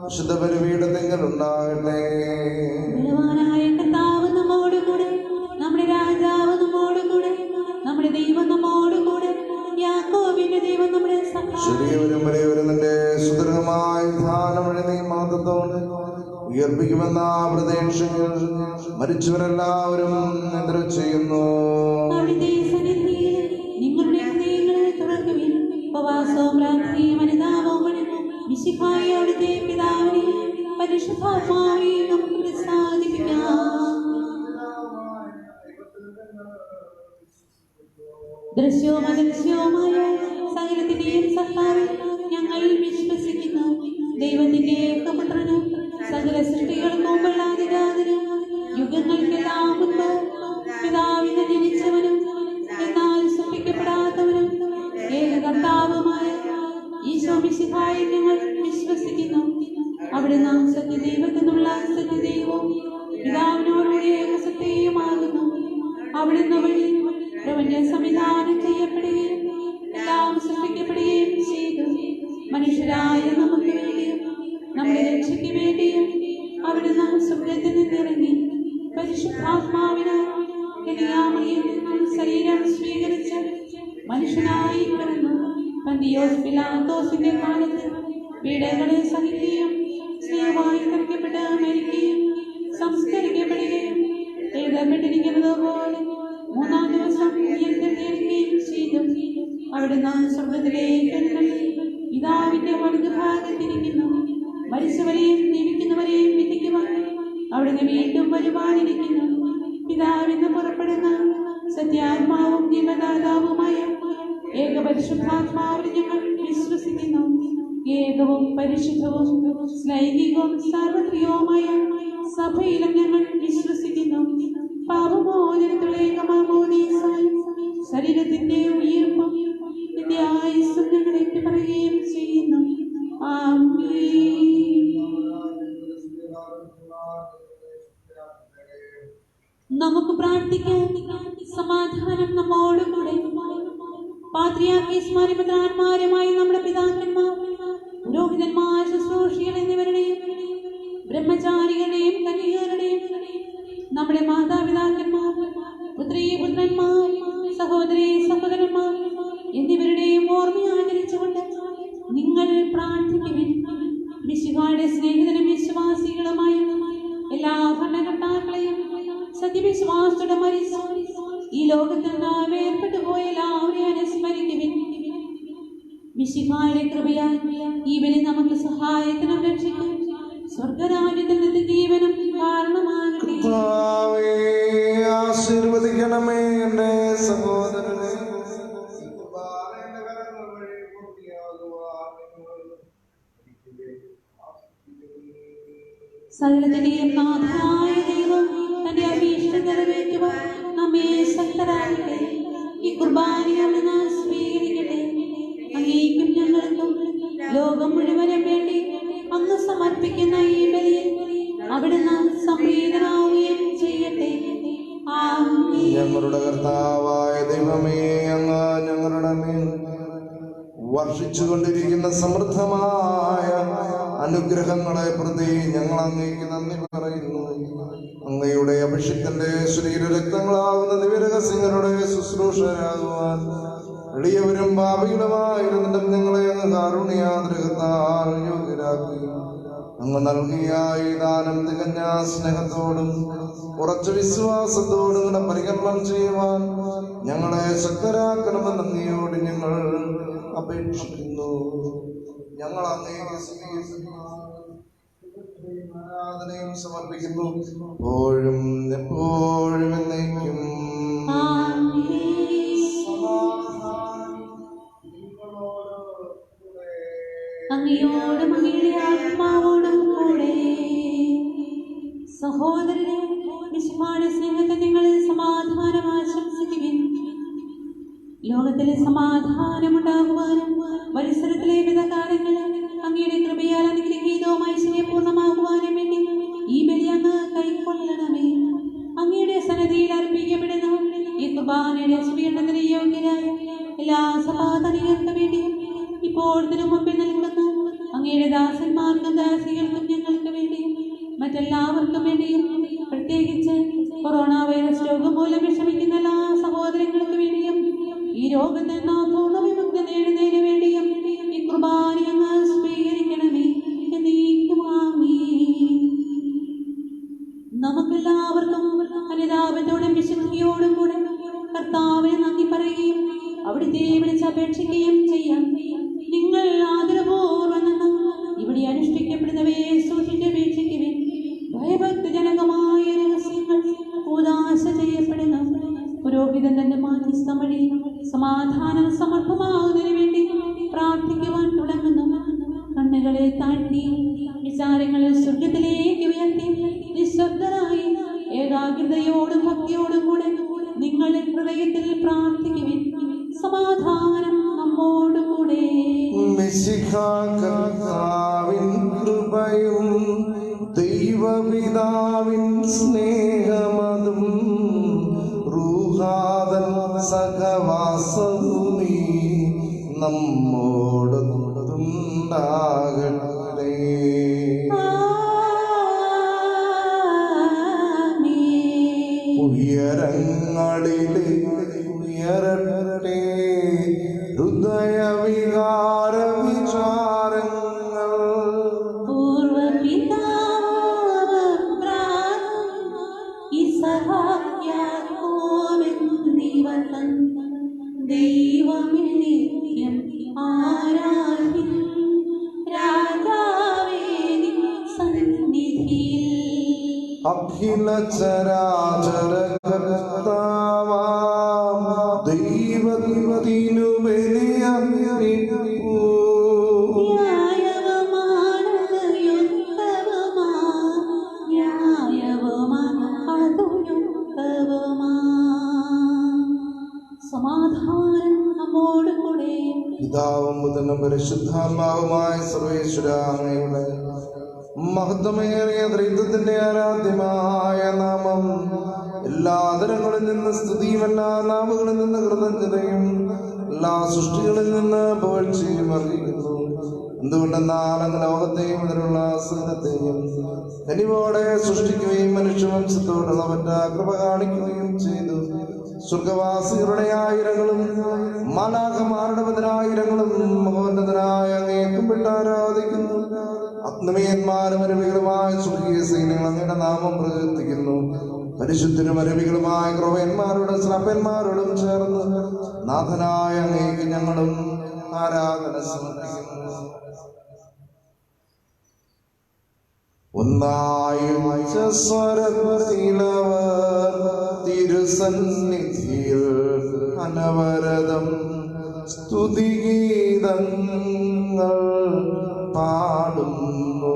വിശുദ്ധ ബലിപീഠത്തിൽ ഉണ്ടാകട്ടെ. ചെറിയവരും വലിയവരും നിന്റെ സുദൃഢമായ ധാനം വഴി നീ മഹത്വത്തോടെ ഉയർപ്പിക്കുമെന്ന പ്രതീക്ഷകൾ മരിച്ചവരെല്ലാവരും നിദ്ര ചെയ്യുന്നു. അവിടുത്തെ സന്നിധിയിൽ നിങ്ങളുടെ ഹൃദയങ്ങളെ തുറക്കുവിൻ. ഉപവാസവും പ്രാർത്ഥനയും അനുതാപവും മിശിഹായ അവിടുത്തെ പിതാവിനെ പരിശുദ്ധാത്മാവിനെ നമുക്ക് പ്രസാദിപ്പിക്കാം. ദൃശ്യവും അദൃശ്യവുമായ സകലത്തിന്റെയും സത്താവിൽ ഞങ്ങൾ വിശ്വസിക്കുന്നു. ദൈവത്തിന്റെ ഏകപുത്രനും സകല സൃഷ്ടികൾക്കും മുമ്പുള്ളാതിരാതനും യുഗങ്ങൾക്കെല്ലാം മുൻപ് പിതാവിന് ജനിച്ചവനും എന്നാൽ സൃഷ്ടിക്കപ്പെടാത്തവനും ഏകകർത്താവുമായ ഈശോ മിശിഹായെ ഞങ്ങൾ വിശ്വസിക്കുന്നു. അവിടുന്ന് സത്യദൈവത്തിനുള്ള സത്യദൈവവും പിതാവിനോടുകൂടി ഏകസത്യവുമാകുന്നു. അവിടുന്ന് വഴി പ്രപഞ്ച സംവിധാനം ചെയ്യപ്പെടുകയും എല്ലാം സൃഷ്ടിക്കപ്പെടുകയും ചെയ്തു. മനുഷ്യരായ നമുക്ക് വേണ്ടിയും നമ്മുടെ രക്ഷയ്ക്ക് വേണ്ടിയും അവിടുന്ന് സ്വർഗ്ഗത്തിൽ നിന്നിറങ്ങി പരിശുദ്ധാത്മാവിനാൽ ശരീരം സ്വീകരിച്ച് മനുഷ്യനായി പിറന്നു. പന്തിയോസ് പിലാത്തോസിന്റെ കാലത്ത് പീഡകളെ സഹിക്കുകയും സ്നേഹമായി കറിക്കപ്പെട്ട് മരിക്കുകയും സംസ്കരിക്കപ്പെടുകയും എഴുതപ്പെട്ടിരിക്കുന്നത് പോലെ മൂന്നാം ദിവസം ഉയർത്തെഴുന്നേൽക്കുകയും ചെയ്തു. അവിടുന്ന് സ്വർഗ്ഗത്തിലേക്ക് എഴുന്നള്ളി പിതാവിന്റെ വലതുഭാഗത്തിരിക്കുന്നു. മരിച്ചവരെയും ജീവിക്കുന്നവരെയും വിധിക്കുവാൻ അവിടുന്ന് വീണ്ടും വരുവാനിരിക്കുന്നു. പിതാവിന്ന് പുറപ്പെടുന്ന സത്യാത്മാവും ജീവദാതാവുമായ ഏകപരിശുദ്ധാത്മാവിൽ ഞങ്ങൾ വിശ്വസിക്കുന്നു. ഏകവും പരിശുദ്ധവും ലൈംഗികവും സാർവത്രികവുമായ സഭയിലും ഞങ്ങൾ വിശ്വസിക്കുന്നു. പാപമോചനത്തിലുള്ള ഏകമാമോദീസായും ശരീരത്തിന്റെ ഉയർപ്പും നിന്റെ ആയുസ്സും ഞങ്ങൾ ഏറ്റുപറയുകയും ചെയ്യുന്നു. ആമേൻ. നമുക്ക് പ്രാർത്ഥിക്കാം. സമാധാനം നമ്മോടുകൂടെ. പാത്രിയാർക്കീസ്മാരും മെത്രാന്മാരുമായി നമ്മുടെ പിതാക്കന്മാർ, പുരോഹിതന്മാർ, ശുശ്രൂഷികൾ എന്നിവരുടെയും ബ്രഹ്മചാരികളുടെയും കന്യകരുടെയും നമ്മുടെ മാതാപിതാക്കന്മാർ, പുത്രീപുത്രന്മാർ, സഹോദരീ സഹോദരന്മാർ എന്നിവരുടെയും ഓർമ്മ ആചരിച്ചുകൊണ്ട് നിങ്ങൾ പ്രാർത്ഥിക്കുവിൻ. മിശിഹായുടെ സ്നേഹിതനും വിശ്വാസികളുമായ എല്ലാ ഭരണകർത്താക്കളെയും സത്യവിശ്വാസത്തോടെ മരിച്ചു ഈ ലോകത്തിൽ നാം ഏർപ്പെട്ടു പോയ എല്ലാവരെയും അനുസ്മരിക്കുവിൻ. മിശിഹായുടെ കൃപയാൽ ഈ ബലി നമുക്ക് സഹായത്തിനും രക്ഷിക്കും സ്വർഗരാജ്യത്തിൽ നിന്ന് ജീവനും കാരണമാകട്ടെ. ആശീർവദിക്കണമേ എന്റെ സഹോദരനെ. സകലത്തിന്റെയും നാഥനായ ദൈവം തന്റെ അഭീഷ്ടം നിറവേറ്റുവാൻ നമ്മെ ശക്തരാകട്ടെ. ഈ കുർബാനയോട് നാം സ്വീകരിക്കട്ടെ. അങ്ങേക്കും ഞങ്ങൾക്കും ലോകം മുഴുവനും വേണ്ടി അങ്ങ് സമർപ്പിക്കുന്ന ഈ ബലിയിൽ അവിടുന്ന് സംപ്രീതനാവുകയും ചെയ്യട്ടെ. ആമേൻ. ഞങ്ങളുടെ കർത്താവായ ദൈവമേ, അങ്ങ് ഞങ്ങളുടെ മേൽ വർഷിച്ചുകൊണ്ടിരിക്കുന്ന സമൃദ്ധമായ അനുഗ്രഹങ്ങളെ പ്രതി ഞങ്ങൾ അങ്ങേക്ക് നന്ദി പറയുന്നു. അങ്ങയുടെ അഭിഷിക്തന്റെ ശരീരരക്തങ്ങളാകുന്ന ദിവ്യരഹസ്യങ്ങളുടെ ശുശ്രൂഷകരാകുവാൻ എളിയവരും പാപികളുമായിരുന്നിട്ടും ഞങ്ങളെ അങ്ങ് കാരുണ്യാഗ്രഹത്താൽ യോഗ്യരാക്കി. അങ്ങ് നൽകിയ ഈ ദാനം തികഞ്ഞ സ്നേഹത്തോടും ഉറച്ച വിശ്വാസത്തോടും കൂടെ പരികർമ്മം ചെയ്യുവാൻ ഞങ്ങളെ ശക്തരാക്കണമെന്ന് നന്ദിയോട് ഞങ്ങൾ അപേക്ഷിക്കുന്നു. ഞങ്ങൾ അങ്ങേക്ക് ആരാധനയും സമർപ്പിക്കുന്നു, എപ്പോഴും എപ്പോഴും എന്നേക്കും. അങ്ങയോടും അങ്ങയുടെ ആത്മാവോടും കൂടെ. സഹോദരനെ, മിശിഹായുടെ സ്നേഹത്തെ നിങ്ങൾ സമാധാനം ആശംസിക്കുവിൻ. ലോകത്തിലെ സമാധാനമുണ്ടാകുവാനും പരിസരത്തിലെ വിധകാലങ്ങൾ അങ്ങയുടെ കൃപയാൽ അനുഗ്രഹീതവും ഐശ്വര്യപൂർണ്ണമാകുവാനും വേണ്ടി ഈ ബലി അങ്ങ് കൈക്കൊള്ളണമേ. അങ്ങയുടെ സന്നിധിയിൽ അർപ്പിക്കപ്പെടുന്ന ഈ കുർബാനയുടെ സ്വീകരണത്തിന് യോഗ്യരായ എല്ലാ സഭാതനികർക്ക് വേണ്ടിയും ഇപ്പോഴത്തിനു മുമ്പിൽ നിൽക്കുന്ന അങ്ങയുടെ ദാസന്മാർക്കും ദാസികൾക്കും ഞങ്ങൾക്ക് വേണ്ടിയും മറ്റെല്ലാവർക്കും വേണ്ടിയും പ്രത്യേകിച്ച് കൊറോണ വൈറസ് രോഗം മൂലം വിഷമിക്കുന്ന എല്ലാ സഹോദരങ്ങൾക്ക് വേണ്ടിയും ഈ രോഗത്തിൽ നാം പൂർണ്ണ വിമുക്തി നേടുന്നതിന് വേണ്ടിയും ഈ അവിടുത്തെ വിളിച്ചപേക്ഷിക്കുകയും ചെയ്യാം. നിങ്ങൾ ആദരപൂർവ്വം നിന്ന് ഇവിടെ അനുഷ്ഠിക്കപ്പെടുന്നവയെ സൂക്ഷിച്ചപേക്ഷിക്കുവിൻ. ഭയഭക്തിജനകമായ രഹസ്യങ്ങൾ ഉദാശ ചെയ്യപ്പെടുന്നു. പുരോഹിതൻ തന്റെ മാധ്യസ്ഥം വഴി സമാധാനം സമർത്ഥമാകുന്നതിന് വേണ്ടി പ്രാർത്ഥിക്കുവാൻ തുടങ്ങുന്നു. കണ്ണുകളെ താഴ്ത്തി വിചാരങ്ങളെ സ്വർഗത്തിലേക്ക് ഉയർത്തി നിശബ്ദരായി ഏകാഗ്രതയോടും ഭക്തിയോടും കൂടെ നിങ്ങളുടെ ഹൃദയത്തിൽ പ്രാർത്ഥിക്കുവിൻ. സമാധാനം നമ്മോടുകൂടെ. കർത്താവിൻ കൃപയും ദൈവപിതാവിൻ സ്നേഹമതും റൂഹാദൻ സഹവാസവും നമ്മോടുണ്ടാകട്ടെ. ഉയരങ്ങളിലെ ഉയരട്ടെ ഹൃദയവികാര വിചാരങ്ങൾ. ദൈവമേ നിത്യം ആരാധ്യൻ രാജാവേ നിൻ സന്നിധിയിൽ. അഖില ചരാചര കർത്താവാം ദൈവത്തിനു ബലിയർപ്പിപ്പൂ. സമാധാനം നമ്മോടുകൂടെ. പിതാവും പുത്രനും പരിശുദ്ധാത്മാവുമായ സർവേശ്വര അങ്ങയുടെ മഹത്വമേറിയ ത്രിത്വത്തിന്റെ ആരാധ്യമായ നാമം എല്ലാ ആദരങ്ങളിൽ നിന്ന് സ്തുതിയും എല്ലാ നാവുകളിൽ നിന്ന് കൃതജ്ഞതയും എല്ലാ സൃഷ്ടികളിൽ നിന്ന് പുകഴ്ചയും അറിയിക്കുന്നു. എന്തുകൊണ്ടെന്നാൽ അങ്ങ് ലോകത്തെയും അതിലുള്ള സകലത്തെയും കനിവോടെ സൃഷ്ടിക്കുകയും മനുഷ്യവംശത്തോടുള്ളവറ്റ കൃപ കാണിക്കുകയും ചെയ്തു. സ്വർഗവാസികളുടെ ആയിരങ്ങളും മാലാഖമാരുടെ പതിനായിരങ്ങളും മഹോന്നതനായ അങ്ങയെ കുമ്പിട്ട് ആരാധിക്കുന്നു. ആത്മീയന്മാരും അരവികളുമായ സ്വർഗീയ സൈന്യങ്ങൾ അങ്ങയുടെ നാമം പ്രകീർത്തിക്കുന്നു. പരിശുദ്ധരും അരവികളുമായ ക്രൗവ്യന്മാരോടും ശ്രാപ്യന്മാരോടും ചേർന്ന് നാഥനായ അങ്ങേക്ക് ഞങ്ങളും ആരാധന സമർപ്പിക്കുന്നു. ഒന്നായും സ്വരത്തിലവർ തിരുസന്നിധിയിൽ അനവരതം സ്തുതിഗീതങ്ങൾ പാടുന്നു.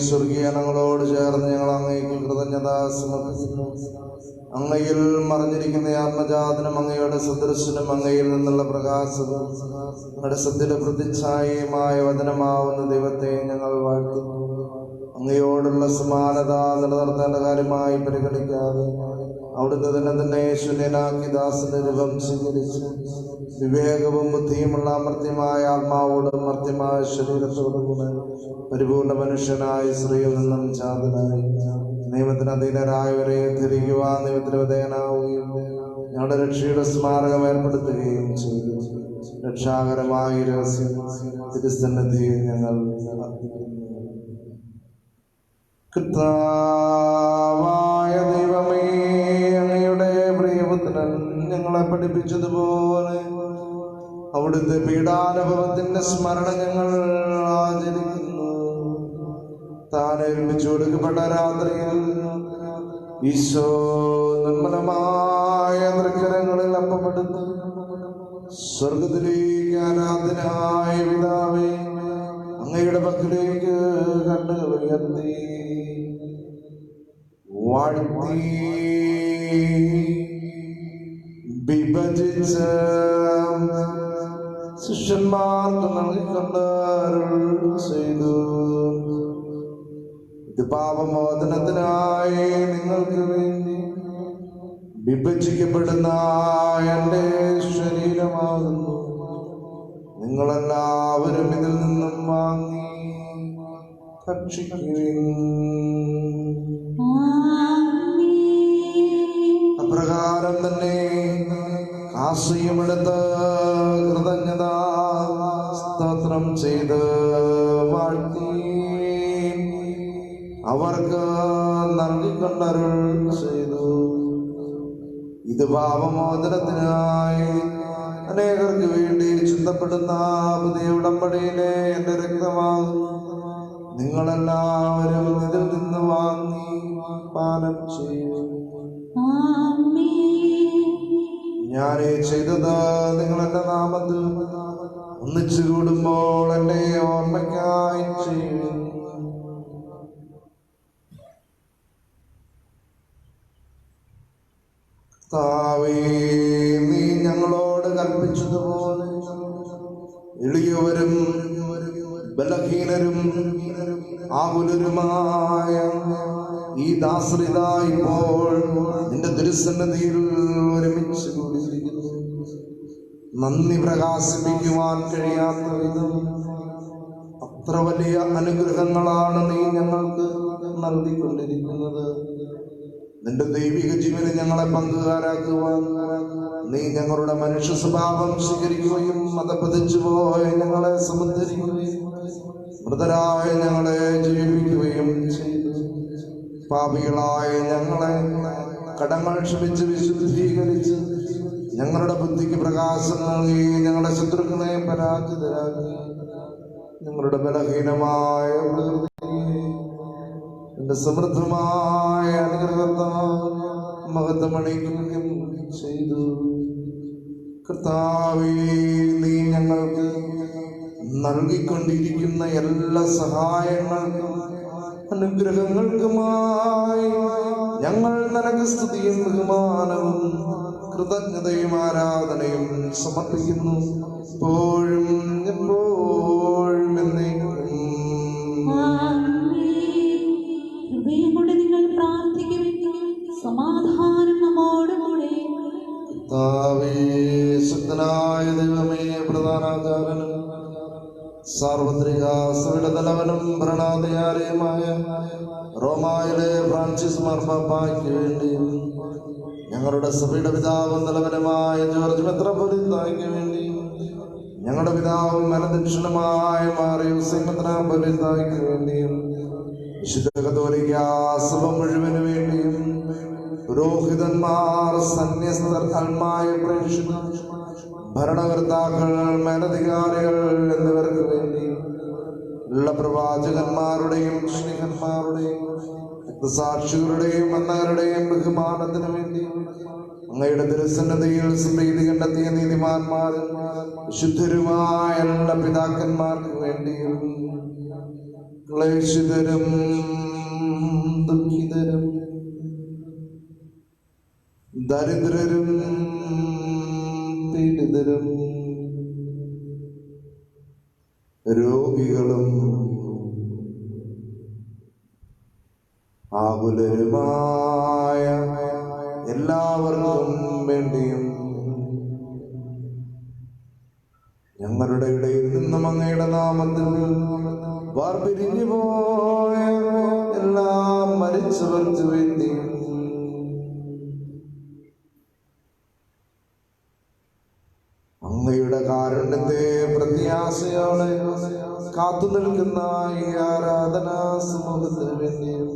സ്വർഗീയനങ്ങളോട് ചേർന്ന് ഞങ്ങൾ അങ്ങേക്ക് കൃതജ്ഞത സമർപ്പിക്കുന്നു. അങ്ങയിൽ മറഞ്ഞിരിക്കുന്ന ആത്മജാതനും അങ്ങയുടെ സദൃശനും അങ്ങയിൽ നിന്നുള്ള പ്രകാശവും അങ്ങയുടെ സത്യയുടെ പ്രതിച്ഛായയുമായ വചനമാവുന്ന ദൈവത്തെ ഞങ്ങൾ വാഴ്ത്തുന്നു. അങ്ങയോടുള്ള സമാനത നിലനിർത്തേണ്ട കാര്യമായി പരിഗണിക്കാതെ അവിടുന്ന് തന്നെ ശൂന്യനാക്കി ദാസന്റെ രൂപം സ്വീകരിച്ചു. വിവേകവും ബുദ്ധിയുമുള്ള അമർത്യമായ ആത്മാവോടും മർത്യമായ ശരീരത്തോടും കൂടെ പരിപൂർണ മനുഷ്യനായ സ്ത്രീയിൽ നിന്നും ജാതനായി നിയമത്തിന് അധീനരായവരെ ധരിക്കുവാൻ നിയമത്തിന് വിധേയനാവുകയും ഞങ്ങളുടെ രക്ഷയുടെ സ്മാരകം ഏർപ്പെടുത്തുകയും ചെയ്തു. രക്ഷാകരമായ രഹസ്യം തിരുസന്നിധിയിൽ ഞങ്ങൾ കർത്താവായ ദൈവമേ, അങ്ങയുടെ പ്രിയപുത്രൻ ഞങ്ങളെ പഠിപ്പിച്ചതുപോലെ അവിടുത്തെ പീഡാനുഭവത്തിന്റെ സ്മരണ ഞങ്ങൾ ആചരിക്കുന്നു. താൻ ഏൽപ്പിച്ചു കൊടുക്കപ്പെട്ട രാത്രിയിൽ ഈശോ നിർമ്മലമായ തൃക്കരങ്ങളിൽ അപ്പമെടുത്ത് സ്വർഗത്തിലേക്ക് ആരാധനായ പിതാവേ, അങ്ങയുടെ പക്കലേക്ക് കണ്ണുകൾ ഉയർത്തി വാഴ്ത്തി വിഭജിച്ച് ശിഷ്യന്മാർക്ക് നൽകിക്കൊണ്ട് അരുൾ ചെയ്തു. ഇത് പാപമോചനത്തിനായി നിങ്ങൾക്ക് വേണ്ടി വിഭജിക്കപ്പെടുന്ന എൻ്റെ ശരീരമാകുന്നു. നിങ്ങളെല്ലാവരും ഇതിൽ നിന്നും വാങ്ങി ഭക്ഷിക്കുവിൻ. അപ്രകാരം തന്നെ കാസയുമെടുത്ത് കൃതജ്ഞതാ സ്തോത്രം ചെയ്ത് വാഴ്ത്തി അവർക്ക് നൽകിക്കൊണ്ടരുൾ ചെയ്തു. ഇത് പാപമോചനത്തിനായി അനേകർക്ക് വേണ്ടി ചിന്തപ്പെടുന്ന പുതിയ ഉടമ്പടിയിലെ എൻ്റെ രക്തമാകുന്നു. നിങ്ങളെല്ലാവരും ഇതിൽ നിന്ന് വാങ്ങി പാനം ചെയ്യും. ഞാൻ ചെയ്തത് നിങ്ങൾ എൻ്റെ നാമത്തിൽ ഒന്നിച്ചു കൂടുമ്പോൾ എൻ്റെ ഓർമ്മയ്ക്കായി ചെയ്യും. കർത്താവേ, നീ ഞങ്ങളോട് കൽപ്പിച്ചതുപോലെ എളിയവരും ബലഹീനരും ആകുലരുമായ ഈ ദാസരിത ഇപ്പോൾ നിന്റെ തിരുസന്നിധിയിൽ ഒരുമിച്ച് കൂടിയിരിക്കുന്നു. നന്ദി പ്രകാശിപ്പിക്കുവാൻ കഴിയാത്ത വിധം അത്ര വലിയ അനുഗ്രഹങ്ങളാണ് നീ ഞങ്ങൾക്ക് നൽകിക്കൊണ്ടിരിക്കുന്നത്. നിന്റെ ദൈവിക ജീവനെ ഞങ്ങളെ പങ്കുകാരാക്കുവാൻ നീ ഞങ്ങളുടെ മനുഷ്യ സ്വഭാവം സ്വീകരിക്കുകയും അതപ്പതിച്ചു പോയ ഞങ്ങളെ സമുദ്ധരിക്കുകയും മൃതരായ ഞങ്ങളെ ജീവിപ്പിക്കുകയും ചെയ്തു. പാപികളായ ഞങ്ങളെ കടങ്ങൾ ക്ഷമിച്ച് വിശുദ്ധീകരിച്ച് ഞങ്ങളുടെ ബുദ്ധിക്ക് പ്രകാശം നൽകി ഞങ്ങളുടെ ശത്രുക്കളെ പരാജിതരാക്കി ഞങ്ങളുടെ ബലഹീനമായ എന്റെ സമൃദ്ധമായ അനുഗ്രഹത്താൽ മഹത്വമണിക്കുകയും ചെയ്തു. കർത്താവേ, നീ ഞങ്ങൾക്ക് നൽകിക്കൊണ്ടിരിക്കുന്ന എല്ലാ സഹായങ്ങൾക്കും അനുഗ്രഹങ്ങൾക്കുമായി ഞങ്ങൾ നിനക്ക് സ്തുതിയും ബഹുമാനവും കൃതജ്ഞതയും ആരാധനയും സമർപ്പിക്കുന്നു. എപ്പോഴും എപ്പോഴും എന്നേക്കും. ഹൃദയം കൊണ്ട് നിങ്ങൾ പ്രാർത്ഥിക്കുവിൻ. സമാധാനം നമ്മോടുകൂടെ. കർത്താവേ, ശക്തനായ ദൈവമേ, പ്രധാനാചാര്യനും സാർവത്രിക സഭയുടെ തലവനും ഭരണാധികാരിയുമായ റോമായിലെ ഫ്രാൻസിസ് മാർപ്പാപ്പായ്ക്ക് വേണ്ടിയും ഞങ്ങളുടെ സഭയുടെ പിതാവും തലവനുമായ ജോർജ് മെത്രാപ്പൊലീത്തായ്ക്ക് വേണ്ടിയും ഞങ്ങളുടെ പിതാവും അനദക്ഷിണമായ മാറിയൂസ് മെത്രാപ്പൊലീത്തായ്ക്ക് വേണ്ടിയും വിശുദ്ധ കത്തോലിക്ക സഭ മുഴുവന് വേണ്ടിയും പുരോഹിതന്മാർ, സന്യസ്തർ, ആത്മായ പ്രേക്ഷിതർ, ഭരണകർത്താക്കൾ, മേലധികാരികൾ എന്നിവർക്ക് വേണ്ടിയും എല്ലാ പ്രവാചകന്മാരുടെയും സ്നേഹന്മാരുടെയും സാക്ഷികളുടെയും അന്നവരുടെയും ബഹുമാനത്തിന് വേണ്ടി അങ്ങയുടെ തിരുസന്നതിയിൽ പ്രീതി കണ്ടെത്തിയ നീതിമാന്മാരും വിശുദ്ധരുമായ എല്ലാ പിതാക്കന്മാർക്ക് വേണ്ടിയും ക്ലേശിതരും ദുഃഖിതരും ദരിദ്രരും പീഡിതരും രോഗികളും ആകുലരുമായ എല്ലാവർക്കും വേണ്ടിയും ഞങ്ങളുടെ ഇടയിൽ നിന്നും അങ്ങയുടെ നാമത്തിൽ വാർപിരിഞ്ഞു പോയ എല്ലാ മരിച്ചവർക്ക് വേണ്ടിയും അങ്ങയുടെ കാരുണ്യത്തെ പ്രത്യാശയോടെ കാത്തു നിൽക്കുന്ന ഈ ആരാധനാ സമൂഹത്തിന് വേണ്ടിയും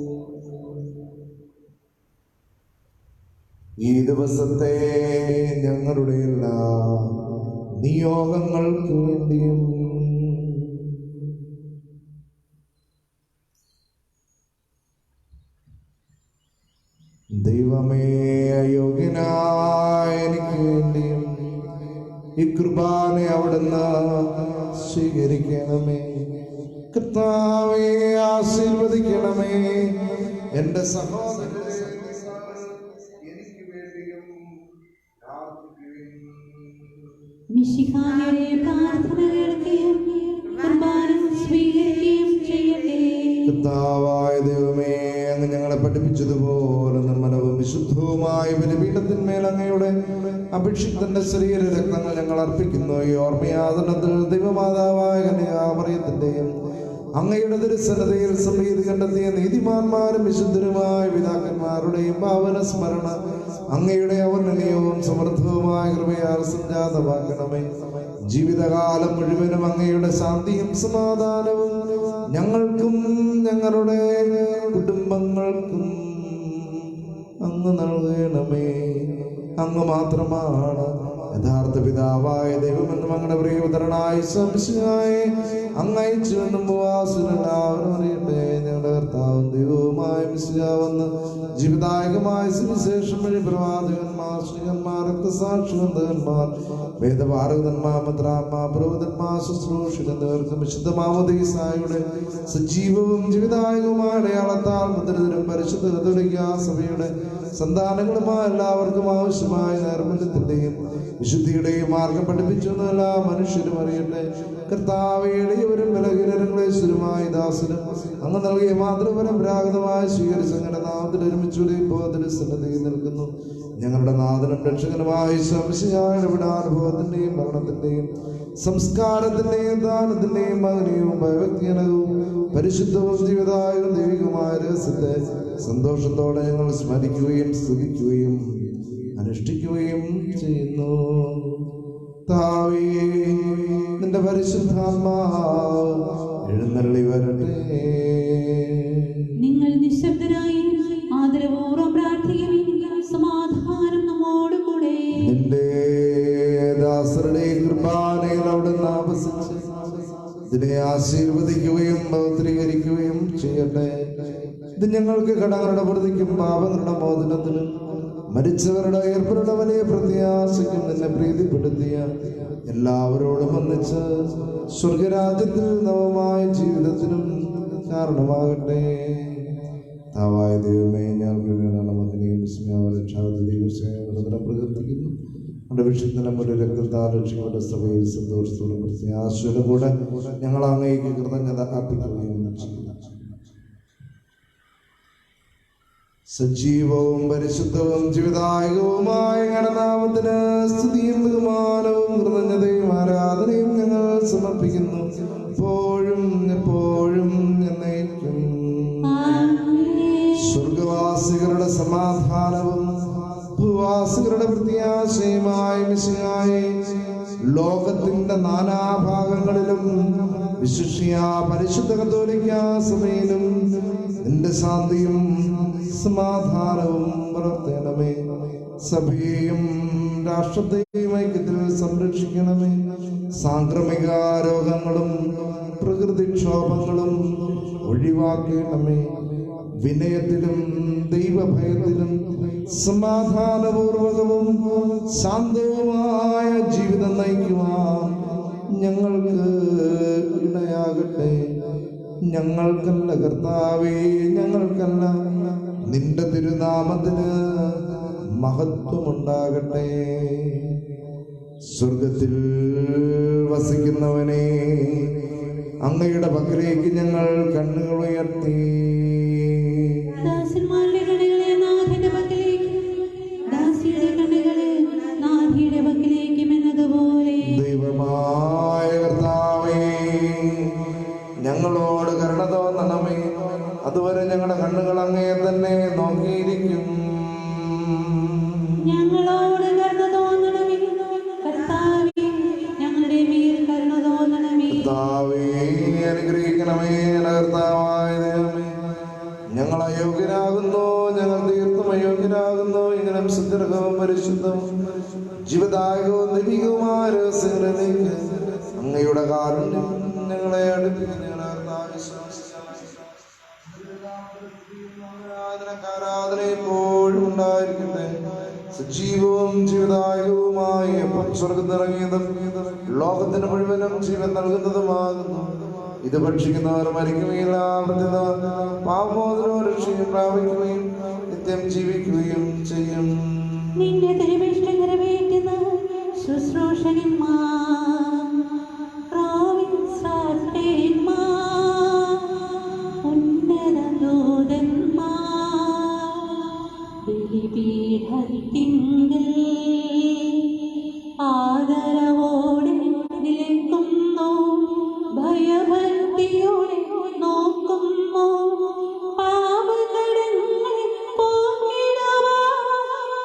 ഈ ദിവസത്തെ ഞങ്ങളുടെ എല്ലാ നിയോഗങ്ങൾക്ക് വേണ്ടിയും ദൈവമേ അയോഗ്യനായ എനിക്ക് വേണ്ടിയും ഈ കുർബാന അവിടുന്ന് സ്വീകരിക്കണമേ. കർത്താവേ ആശീർവദിക്കണമേ. എന്റെ സഹോദരരെ എനിക്ക് വേണ്ടിയും മിശിഹായുടെ പ്രാർത്ഥന കേൾക്കുകയും കുർബാന സ്വീകരിക്കുകയും ചെയ്യട്ടെ. കർത്താവായ ദൈവമേ, അങ്ങ് ഞങ്ങളെ പഠിപ്പിച്ചതുപോലെ നിർമ്മലവും വിശുദ്ധവുമായ ബലിപീഠത്തിന്മേൽ അങ്ങയുടെ അഭിഷിക്തന്റെ ശരീര രക്തങ്ങൾ ഞങ്ങൾ അർപ്പിക്കുന്നു. ഈ ഓർമ്മയാതനത്തിൽ ദൈവമാതാവായ കന്യകാമറിയത്തിന്റെയും അങ്ങയുടെ തിരുസന്നതയിൽ സമീതി കണ്ടെത്തിയ നീതിമാന്മാരും വിശുദ്ധരുമായ പിതാക്കന്മാരുടെയും പാവന സ്മരണ അങ്ങയുടെ അവർണ്ണനീയവും സമൃദ്ധവുമായ കൃപയാൽ സംജാതമാക്കണമേ. ജീവിതകാലം മുഴുവനും അങ്ങയുടെ ശാന്തിയും സമാധാനവും ഞങ്ങൾക്കും ഞങ്ങളുടെ കുടുംബങ്ങൾക്കും അങ്ങ് നൽകണമേ. അങ്ങ് മാത്രമാണ് യഥാർത്ഥ പിതാവായ ദൈവമെന്നും അങ്ങയുടെ പ്രിയപുത്രനായ സംശയായി അങ്ങ് അയച്ചുവെന്നും ഉപവാസികളെല്ലാവരും അറിയട്ടെ. ഞങ്ങളുടെ കർത്താവും ദൈവവുമായ മിശിഹാവെന്ന് ജീവിതായകമായ സുവിശേഷം വഴി പ്രവാചകന്മാർ, ശ്രീകന്മാർ, രക്തസാക്ഷികന്മാർ, വേദപാരകന്മാർ, മദ്രാന്മാർ, പുരോഹിതന്മാർ, ശുശ്രൂഷകർ എന്നിവർക്കും വിശുദ്ധ മാമോദീസായുടെ സജീവവും ജീവിതായകവുമായ അടയാളത്താൽ മുദ്രിതരും പരിശുദ്ധ കത്തോലിക്കാ സഭയുടെ സന്താനങ്ങളുമായ എല്ലാവർക്കും ആവശ്യമായ നൈർമല്യത്തിന്റെയും വിശുദ്ധിയുടെയും മാർഗം പഠിപ്പിച്ചു എന്ന് എല്ലാ മനുഷ്യരും അറിയട്ടെ. കർത്താവേ, എളിയവരും ബലഹീനരും ക്ലേശരുമായ ദാസനും അങ്ങ് നൽകിയ മാതൃപരമ്പരാഗതമായി സ്വീകരിച്ച അങ്ങയുടെ നാമത്തിൽ ഒരുമിച്ചുകൂടി ഇപ്പോൾ സന്നദ്ധയിൽ നിൽക്കുന്നു. ഞങ്ങളുടെ നാഥനും രക്ഷകനുമായ ശംശിയായുടെ വിടാനുഭവത്തിന്റെയും മരണത്തിന്റെയും സംസ്കാരത്തിന്റെയും ദാനത്തിന്റെയും മകനീയവും ഭയഭക്തിജനകവും പരിശുദ്ധവും ജീവിതായും ദൈവികമായ രഹസ്യത്തെ സന്തോഷത്തോടെ ഞങ്ങൾ സ്മരിക്കുകയും സ്തുതിക്കുകയും അനുഷ്ഠിക്കുകയും ചെയ്യുന്നു. താവേ, നിന്റെ പരിശുദ്ധാത്മാവ് എഴുന്നള്ളി വരട്ടെ. നിങ്ങൾ നിശബ്ദരായി ആദരപൂർവ്വം പ്രാർത്ഥിക്കുവിൻ. സമാധാനം നമ്മോട് കൂടെ. നിന്റെ ദാസരുടെ കുർബാനയിൽ അവിടുന്ന് ആവസിച്ച് ഇതിനെ ആശീർവദിക്കുകയും പൗത്രീകരിക്കുകയും ചെയ്യട്ടെ. ഇത് ഞങ്ങൾക്ക് കടങ്ങളുടെ പ്രതിക്കും പാപങ്ങളുടെ മോചനത്തിനും മരിച്ചവരുടെ ഏർപ്പരുടെ വലിയ പ്രത്യാശയ്ക്കും നിന്നെ പ്രീതിപ്പെടുത്തിയ എല്ലാവരോടും ഒന്നിച്ച് സ്വർഗരാജ്യത്തിൽ നവമായ ജീവിതത്തിനും കാരണമാകട്ടെ. താവായ ദൈവമേ, ഞങ്ങൾക്ക് മകനെയും പ്രകീർത്തിക്കുന്നു. നമ്മുടെ വിശുദ്ധനം ഒരു രക്തത്താൽ രക്ഷിക്കപ്പെട്ട സഭയിൽ സന്തോഷത്തോടും പ്രത്യാശയോടും കൂടെ ഞങ്ങൾ അങ്ങേക്ക് കൃതജ്ഞത അർപ്പിക്കുകയും ചെയ്യുന്നു. സജീവവും പരിശുദ്ധവും ജീവിതായകവുമായ നാമത്തിന് സ്തുതിയും ബഹുമാനവും കൃതജ്ഞതയും ആരാധനയും ഞങ്ങൾ സമർപ്പിക്കുന്നു, എപ്പോഴും എപ്പോഴും എന്നേക്കും. സ്വർഗവാസികളുടെ സമാധാനവും ഭൂവാസികളുടെ പ്രത്യാശയുമായ മിശിഹായേ, ലോകത്തിന്റെ നാനാഭാഗങ്ങളിലും വിശിഷ്യ പരിശുദ്ധ കത്തോലിക്കാ സഭയിലും നിന്റെ ശാന്തിയും സമാധാനവും വളർത്തണമേ. സഭയെയും രാഷ്ട്രത്തെയും ഐക്യത്തിൽ സംരക്ഷിക്കണമേ. സാംക്രമിക രോഗങ്ങളും പ്രകൃതിക്ഷോഭങ്ങളും ഒഴിവാക്കണമേ. വിനയത്തിലും ദൈവഭയത്തിലും സമാധാനപൂർവകവും ശാന്തവുമായ ജീവിതം നയിക്കുവാൻ ഞങ്ങൾക്ക് ഇടയാകട്ടെ. ഞങ്ങൾക്കല്ല കർത്താവേ, ഞങ്ങൾക്കല്ല, നിന്റെ തിരുനാമത്തിന് മഹത്വമുണ്ടാകട്ടെ. സ്വർഗത്തിൽ വസിക്കുന്നവനെ, അങ്ങയുടെ പക്കലേക്ക് ഞങ്ങൾ കണ്ണുകൾ ഉയർത്തി. ദാസന്മാരുടെ കണ്ണുകളെ നാഥന്റെ പക്കലേക്കും ദാസിയുടെ കണ്ണുകളെ നാഥിയുടെ പക്കലേക്കും എന്നതുപോലെ ദൈവമായ കർത്താവേ, ഞങ്ങളോട് കരുണ തോന്നണമേ. അതുവരെ ഞങ്ങളുടെ കണ്ണുകൾ അങ്ങയെ തന്നെ നോക്കിയിരിക്കും. ഞങ്ങളോട് കരുണ തോന്നണമേ കർത്താവേ, ഞങ്ങളുടെ മേൽ കരുണ തോന്നണമേ. കർത്താവേ, അനുഗ്രഹിക്കണമേ. കർത്താവായ ദൈവമേ, ഞങ്ങൾ അയോഗ്യരാകുന്നു, ഞങ്ങൾ തീർത്തും അയോഗ്യരാകുന്നു. ഇങ്ങനെ സുദീർഘവും പരിശുദ്ധവും ജീവദായകവും ദൈവികവുമായ രഹസ്യങ്ങളെ കാരുണ്യം ഞങ്ങളെ അടുപ്പിക്കുന്ന ആരാധന എപ്പോഴും ഉണ്ടായിരിക്കട്ടെ. സജീവവും ജീവദായകവുമായി എപ്പം സ്വർഗത്തിറങ്ങിയതും ലോകത്തിന് മുഴുവനും ജീവൻ നൽകുന്നതുമാകുന്നു. ഇത് ഭക്ഷിക്കുന്നവർ മരിക്കുകയില്ല, പാപമോചനവും രക്ഷയും പ്രാപിക്കുകയും നിത്യം ജീവിക്കുകയും ചെയ്യും. നിന്റെ തിരുവിഷ്ടം നിറവേറ്റുന്ന ശുശ്രൂഷകന്മാർ, ഉന്നത ദൂതന്മാർ ബലിപീഠത്തിങ്കൽ ആദരവോടെ നിൽക്കുന്നു, ഭയഭക്തിയോടെ നോക്കുന്നു. പാപകടങ്ങളെ പോക്കിടുവാൻ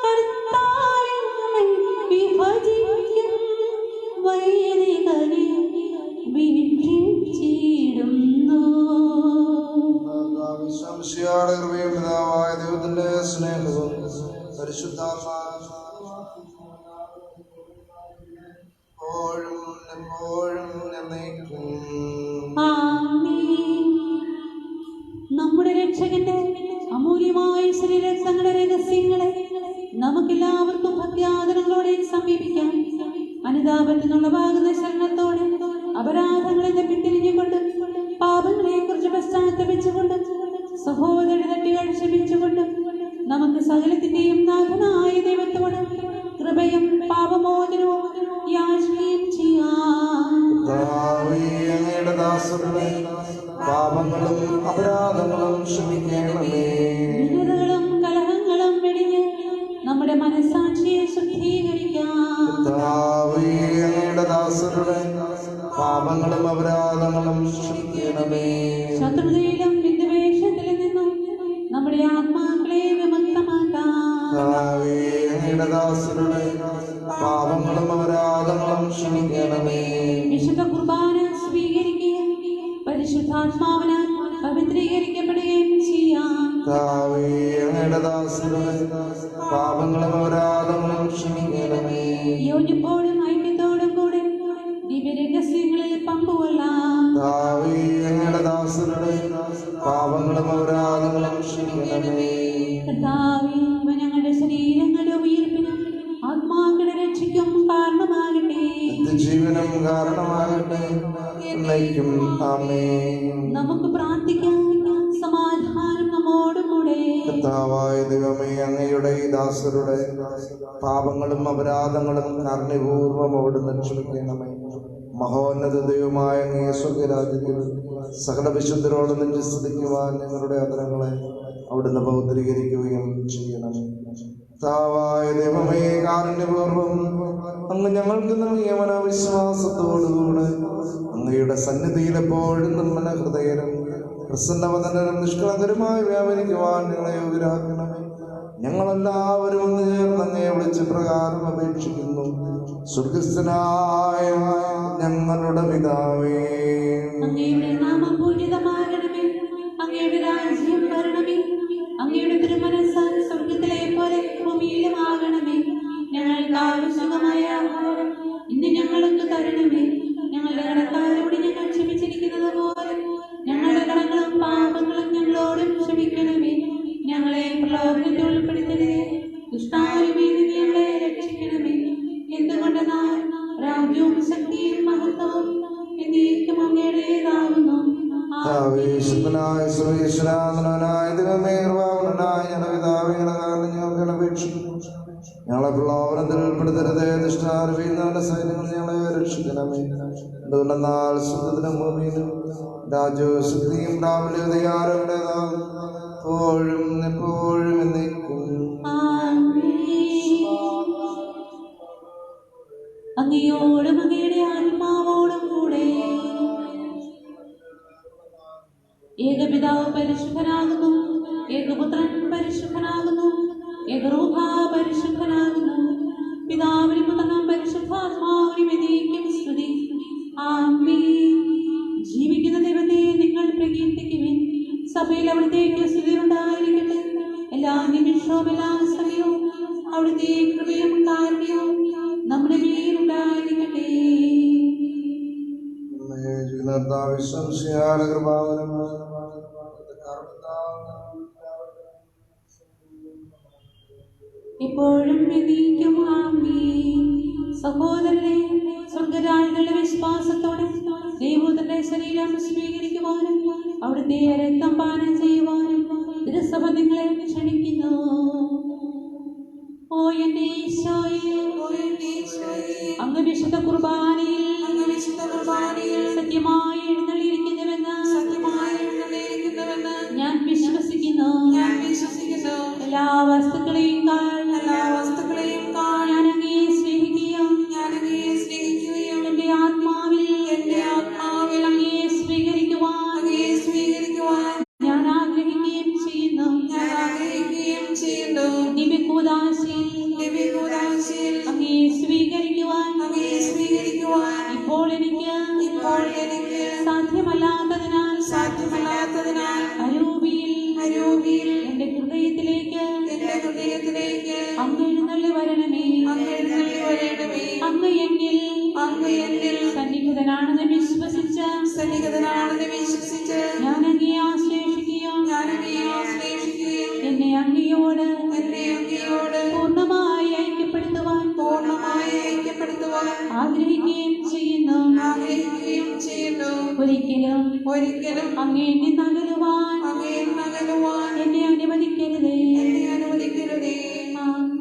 കർത്താവിനെ വിഭജിക്കും, വൈരികളെ വീക്ഷിച്ചിടുന്നു. കൃപയും പിതാവായ ദൈവത്തിന്റെ സ്നേഹവും പരിശുദ്ധാത്മാവും എപ്പോഴും എന്നേക്കും. നമ്മുടെ രക്ഷകന്റെ അമൂല്യമായ ശരീരങ്ങളുടെ രഹസ്യങ്ങളെ നമുക്കെല്ലാവർക്കും ഭക്തിയാദരങ്ങളോടെ സമീപിക്കാം. അനുതാപത്തിനുള്ളവാകുന്ന ശരണത്തോടെ അപരാധങ്ങളെ പിന്തിരിഞ്ഞുകൊണ്ട് പാപങ്ങളെ കുറിച്ച് പശ്ചാത്തപിച്ചുകൊണ്ട് സഹോദര തട്ടികൾ ക്ഷമിച്ചുകൊണ്ട് നമുക്ക് സകലത്തിന്റെയും നാഥനായ ദൈവത്തോട് കൃപയും പാപമോചനവും യാചനയും ചെയ്യാം. പാപങ്ങളും അപരാധങ്ങളും ക്ഷമിക്കണമേ. വിനതകളും കലഹങ്ങളും വെടിഞ്ഞ് നമ്മുടെ മനസ്സാക്ഷിയെ ശുദ്ധീകരിക്കാം. പാപങ്ങളും അപരാധങ്ങളും ക്ഷമിക്കണമേ. ശത്രുതയിലും വിദ്വേഷത്തിലും നിന്നും നമ്മുടെ ആത്മാക്കളെ വിമുക്തമാക്കാം. പാപങ്ങളും അപരാധങ്ങളും ക്ഷമിക്കണമേ. വിശുദ്ധ കുർബാന സ്വീകരിക്കുകയും പരിശുദ്ധാത്മാവിനാൽ പവിത്രീകരിക്കപ്പെടുകയും ചെയ്യാം. പാപങ്ങളും അപരാധങ്ങളും ക്ഷമിക്കണമേ. യോജിപ്പോടും ഐക്യത്തോടും കൂടെ ദിവ്യരഹസ്യങ്ങളിൽ പങ്കുകൊള്ളാം. പാപങ്ങളും അപരാധങ്ങളും ക്ഷമിക്കണമേ. കർത്താവേ, ഇവ ഞങ്ങളുടെ ശരീരങ്ങളുടെ ഉയർപ്പിനും ആത്മാക്കളുടെ രക്ഷയ്ക്കും കാരണമാകട്ടെ. ജീവനും കാരണമാകട്ടെ. എന്നേക്കും ആമേൻ. നമുക്ക് പ്രാർത്ഥിക്കാം. സമാധാനം നമ്മോടും കൂടെ. കർത്താവായ ദൈവമേ, അങ്ങയുടെ ഈ ദാസരുടെ പാപങ്ങളും അപരാധങ്ങളും കാരുണ്യപൂർവ്വം അവിടുന്ന് ക്ഷമിക്കണമേ. മഹോന്നത ദൈവമായ അങ്ങയെ സ്വർഗ്ഗരാജ്യത്തിൽ സകല വിശുദ്ധരോട് നെഞ്ചു സ്തുതിക്കുവാൻ ഞങ്ങളുടെ അധരങ്ങളെ അവിടുന്ന് പൗത്രീകരിക്കുകയും ചെയ്യണമേ. കർത്താവായ ദൈവമേ, കാരുണ്യപൂർവ്വം അങ്ങ് ഞങ്ങൾക്ക് നൽകിയ മനോവിശ്വാസത്തോടുകൂടെ അങ്ങയുടെ സന്നിധിയിൽ എപ്പോഴും നിർമ്മല ഹൃദയരും പ്രസന്നവദനരും നിഷ്കളങ്കരുമായി വ്യാപരിക്കുവാൻ ഞങ്ങളെ യോഗ്യരാക്കണമേ. ഞങ്ങളെല്ലാവരും ഒന്ന് ചേർന്ന് അങ്ങയെ വിളിച്ച് പ്രകാരം അപേക്ഷിക്കുന്നു. സ്വർഗസ്ഥനായ ഞങ്ങളുടെ പിതാവേ, അങ്ങയുടെ നാമം പൂജിതമാകണമേ. അങ്ങയുടെ രാജ്യം വരണമേ. അങ്ങയുടെ തിരുമനസ്സ് സ്വർഗത്തിലെ പോലെ ഭൂമിയിലുമാകണമേ. ഞങ്ങൾക്ക് ആവശ്യമായ ആഹാരം ഇന്ന് ഞങ്ങൾക്ക് തരണമേ. ഞങ്ങളുടെ കടക്കാരോട് ഞങ്ങൾ ക്ഷമിച്ചിരിക്കുന്നത് പോലെ ഞങ്ങളുടെ കടങ്ങളും പാപങ്ങളും ഞങ്ങളോടും ക്ഷമിക്കണമേ. ഞങ്ങളെ പ്രലോഭനത്തിൽ ഉൾപ്പെടുത്തരുതേ, ദുഷ്ടാരൂപിയിൽ നിന്ന് ഞങ്ങളെ രക്ഷിക്കണമേ. എന്തുകൊണ്ടെന്നാൽ രാജ്യവും ശക്തിയും മഹത്വവും എന്നേക്കും അങ്ങയുടേതാകുന്നു. സർവേശ്വരനായ സർവേശ്വരാധനായ ദൈവമേ, കൃപാപൂർണ്ണനായ ഞങ്ങളുടെ പിതാവേ, ഞങ്ങൾക്ക് അപേക്ഷിക്കുന്നു. ഞങ്ങളെ പ്രലോഭനത്തിൽ ഉൾപ്പെടുത്തരുതേ, ദുഷ്ടാരൂപിയിൽ നിന്നുള്ള സൈന്യങ്ങൾ ഞങ്ങളെ രക്ഷിക്കണമേ. എന്തുകൊണ്ടെന്നാൽ സ്വർഗ്ഗത്തിലും ഭൂമിയിലും രാജ്യവും ശക്തിയും പ്രാബല്യവും അധികാരങ്ങളുടേതാകുന്നു, എപ്പോഴും എപ്പോഴും എന്നേക്കും. അങ്ങയോടും അങ്ങയുടെ ആത്മാവോടും കൂടെ ഏകപിതാവ് പരിശുദ്ധനാകുന്നു, ഏകപുത്രൻ പരിശുദ്ധനാകുന്നു, ഏകരൂഹ പരിശുദ്ധനാകുന്നു. പിതാവിനും പുത്രനും പരിശുദ്ധാത്മാവിനും എന്നേക്കും സ്തുതി. ആമേൻ. ജീവിക്കുന്ന ദൈവത്തെ നിങ്ങൾ പ്രകീർത്തിക്കുവിൻ. സഭയിൽ അവിടുത്തേക്ക് സ്തുതി ഉണ്ടായിരിക്കട്ടെ. എല്ലാ നിമിഷവും എല്ലാ സമയവും അവിടുത്തെ കൃപയും കാരുണ്യവും നമ്മുടെ മേലുണ്ടായിരിക്കട്ടെ. ഇപ്പോഴും എന്നേക്കും ആമേൻ. സഹോദരരെ, സ്വർഗ്ഗരാജ്ഞിയുടെ വിശ്വാസത്തോടെ ദൈവത്തിന്റെ ശരീരം സ്വീകരിക്കുവാനും അവിടുത്തെ രക്തം പാനം ചെയ്യുവാനും തിരുസഭ നിങ്ങളെ ക്ഷണിക്കുന്നു. ഓ എന്റെ ഈശോയേ, അങ്ങ് വിശുദ്ധ കുർബാനയിൽ സത്യമായി എഴുന്നള്ളിയിരിക്കുന്നുവെന്ന് ഞാൻ വിശ്വസിക്കുന്നു. എല്ലാ വസ്തുക്കളെയും ഞാൻ അങ്ങയെ സ്നേഹിക്കുകയും എന്റെ ആത്മാവിൽ അങ്ങയെ സ്വീകരിക്കുവാൻ ഞാൻ ആഗ്രഹിക്കുകയും ചെയ്യുന്നു. ദിവ്യകൂദാശയിൽ അങ്ങയെ സ്വീകരിക്കുവാൻ ഇപ്പോൾ എനിക്ക് സാധ്യമല്ലാത്തതിനാൽ അരൂപിയിൽ എന്റെ ഹൃദയത്തിലേക്ക് അങ്ങ് എഴുന്നള്ളി വരണമേ. അങ്ങ് എന്നിൽ സന്നിഹിതനാണെന്ന് വിശ്വസിച്ച് ഞാൻ അങ്ങയെ ആശ്ലേഷിക്കുകയും എന്നെ അങ്ങയോട് പൂർണ്ണമായി ഐക്യപ്പെടുത്തുവാൻ ആഗ്രഹിക്കുകയും ചെയ്യുന്നു. ഒരിക്കലും അങ്ങേ നകലുവാൻ എന്നെ അനുവദിക്കരുതേ. ആമേൻ.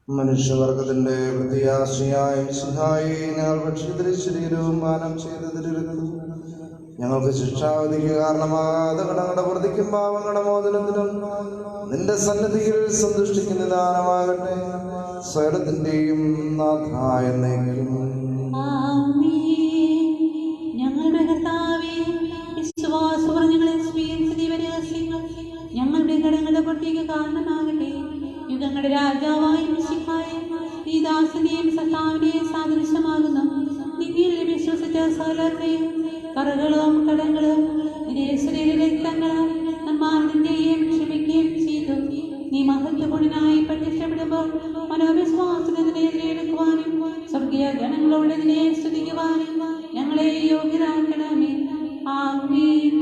മനുഷ്യവർഗത്തിന്റെ പ്രത്യാശയായ മിശിഹായെ ഞങ്ങൾ ഭക്ഷ്യത്തിലെ ശരീരവും പാനം ചെയ്തതിരുന്നു. ഞങ്ങൾക്ക് ശിക്ഷാവധിക്ക് കാരണമാകാതെ കടങ്ങളുടെ പ്രതിക്കും പാവങ്ങളുടെ മോചനത്തിനും നിന്റെ സന്നിധിയിൽ സന്തുഷ്ടിക്കുന്ന ദാനമാകട്ടെ. സകലത്തിന്റെയും നാഥായ ഞങ്ങളുടെ കർത്താവേ, വിശ്വാസപൂർവ്വം ഞങ്ങളെ സ്വീകരിച്ച ദിവരഹസ്യങ്ങൾ ഞങ്ങളുടെ കടങ്ങളുടെ പ്രത്യേക കാരണമാകട്ടെ. യുഗങ്ങളുടെ രാജാവായ മിശിഹായെ, ഈ ദാസനെയും സഖാവിനെയും സാദൃശ്യമാകുന്നു നിന്നിൽ വിശ്വസിച്ച സകലരുടെയും കറകളും കടങ്ങളും രക്തങ്ങളാൽ നമ്മാറിന്റെയും ക്ഷമിക്കുകയും ചെയ്തു. നീ മഹത്വപൂർണനായി പ്രത്യക്ഷപ്പെടുമ്പോൾ മനോവിശ്വാസത്തിനെ നേടുവാനും സ്വർഗീയ ഗണങ്ങളോട് നിന്നെ സ്തുതിക്കുവാനും ഞങ്ങളെ യോഗ്യരാക്കണമേ. ആമേൻ.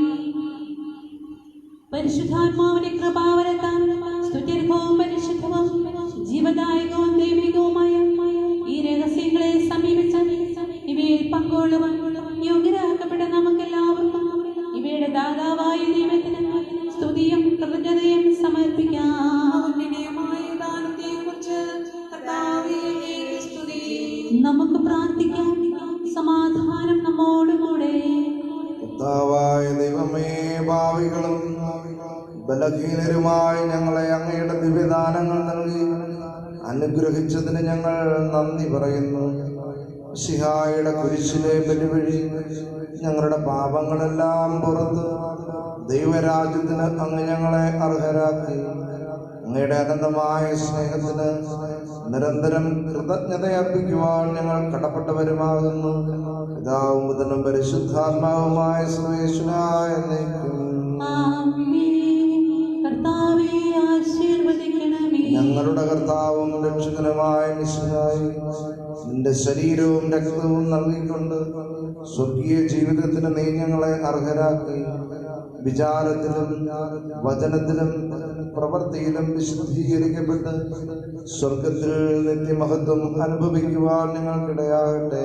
പരിശുദ്ധാത്മാവിന്റെ കൃപാവരത്താൽ സ്തുത്യർഹവും പരിശുദ്ധവും ജീവദായകവും ദൈവികവുമായ ഈ രഹസ്യങ്ങളെ സമീപിച്ച ഇവയിൽ പങ്കുകൊള്ളുവാൻ യോഗ്യരാക്കപ്പെട്ട നമുക്കെല്ലാവർക്കും ഇവയുടെ ദാതാവായ ദൈവത്തിന് സ്തുതിയും കൃതജ്ഞതയും സമർപ്പിക്കാം. നമുക്ക് പ്രാർത്ഥിക്കാം. സമാധാനം നമ്മോടുകൂടെ. കർത്താവായ ദൈവമേ, ഭാവികളും ബലഹീനരുമായി ഞങ്ങളെ അങ്ങയുടെ ദിവ്യദാനങ്ങൾ നൽകി അനുഗ്രഹിച്ചതിന് ഞങ്ങൾ നന്ദി പറയുന്നു. മിശിഹായുടെ കുരിശിലെ ബലിവഴി ഞങ്ങളുടെ പാപങ്ങളെല്ലാം പുറത്ത് ദൈവരാജ്യത്തിന് അങ്ങ് ഞങ്ങളെ അർഹരാക്കി. അങ്ങയുടെ അനന്തമായ സ്നേഹത്തിന് നിരന്തരം കൃതജ്ഞതയർപ്പിക്കുവാൻ ഞങ്ങൾ കടപ്പെട്ടവരുമാകുന്നു. പിതാവും പുത്രനും പരിശുദ്ധാത്മാവുമായ സർവേശ്വരനായ ഞങ്ങളുടെ കർത്താവും രക്ഷകനുമായ മിശിഹായി, നിന്റെ ശരീരവും രക്തവും നൽകിക്കൊണ്ട് സ്വർഗീയ ജീവിതത്തിന് നീ ഞങ്ങളെ അർഹരാക്കി. വിചാരത്തിലും വചനത്തിലും പ്രവൃത്തിയിലും വിശുദ്ധീകരിക്കപ്പെട്ട് സ്വർഗത്തിൽ നിത്യമഹത്വം അനുഭവിക്കുവാൻ ഞങ്ങൾക്കിടയാകട്ടെ.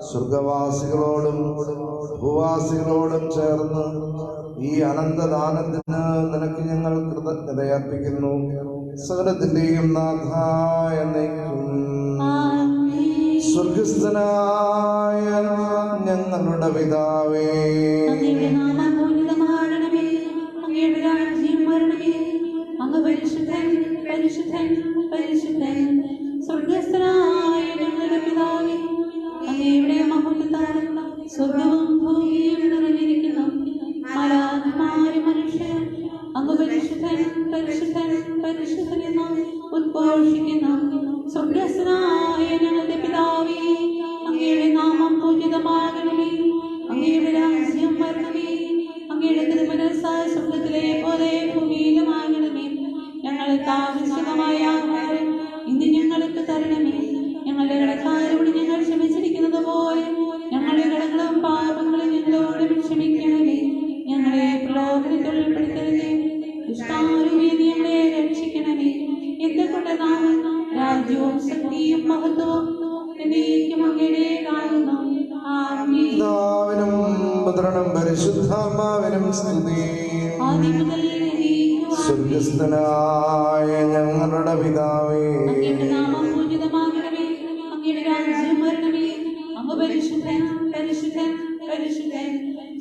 സ്വർഗവാസികളോടും ഭൂവാസികളോടും ചേർന്ന് ഈ അനന്തദാനത്തിന് നിനക്ക് ഞങ്ങൾ കൃതജ്ഞതയർപ്പിക്കുന്നു. സകലത്തിന്റെയും നാഥായ എന്നേക്കും. സ്വർഗസ്ഥനായ ഞങ്ങളുടെ പിതാവേ, അങ്ങയുടെ നാമം പൂജിതമാകണമേ. അങ്ങയുടെ രാജ്യം വരണമേ. അങ്ങ് പരിശുദ്ധൻ, പരിശുദ്ധൻ, പരിശുദ്ധൻ. സ്വർഗസ്ഥനായ ഞങ്ങളുടെ പിതാവേ, അങ്ങയുടെ മഹത്വത്താൽ സ്വർഗവും ഭൂമിയും നിറഞ്ഞിരിക്കുന്നു. മാലാഖമാരും മനുഷ്യരും അങ്ങ് പരിശുദ്ധൻ, പരിശുദ്ധൻ, പരിശുദ്ധൻ എന്ന് ഉദ്ഘോഷിക്കുന്നു. സ്വർഗസ്ഥനായ ഞങ്ങളുടെ പിതാവേ, അങ്ങയുടെ നാമം പൂജിതമാകണമേ. അങ്ങയുടെ രാജ്യം വരണമേ. അങ്ങയുടെ തിരുമനസ്സായ സ്വർഗത്തിലെ പോലെ ഭൂമിയിലുമാകണമേ. ഞങ്ങൾക്ക് ആവശ്യമായ ആഹാരം ഇന്ന് ഞങ്ങൾക്ക് തരണമേ. ഞങ്ങളുടെ കടക്കാരോട് ഞങ്ങൾ ക്ഷമിച്ചിരിക്കുന്നത് പോലെ ഞങ്ങളുടെ കടങ്ങളും പാപങ്ങളും ഞങ്ങളോട് ക്ഷമിക്കണമേ. ഞങ്ങളെ പ്രലോഭനത്തിൽ ഉൾപ്പെടുത്തരുതേ. ദുഷ്ടാരൂപി ഞങ്ങളെ രക്ഷിക്കണമേ. എന്തുകൊണ്ട് നാം രാജ്യവും ശക്തിയും മഹത്വവും എന്നേക്കും അങ്ങയുടേതാകുന്നു. ആമേൻ. പിതാവിനും പുത്രനും പരിശുദ്ധാത്മാവിനും സ്തുതി. ആദ്യം മുതൽ എന്നേക്കുമായി. സ്വർഗസ്ഥനായ ഞങ്ങളുടെ പിതാവേ, അങ്ങയുടെ നാമം പൂജിതമാകണമേ. അങ്ങയുടെ രാജ്യം വരണമേ. അങ്ങ് പരിശുദ്ധൻ, പരിശുദ്ധൻ, പരിശുദ്ധൻ.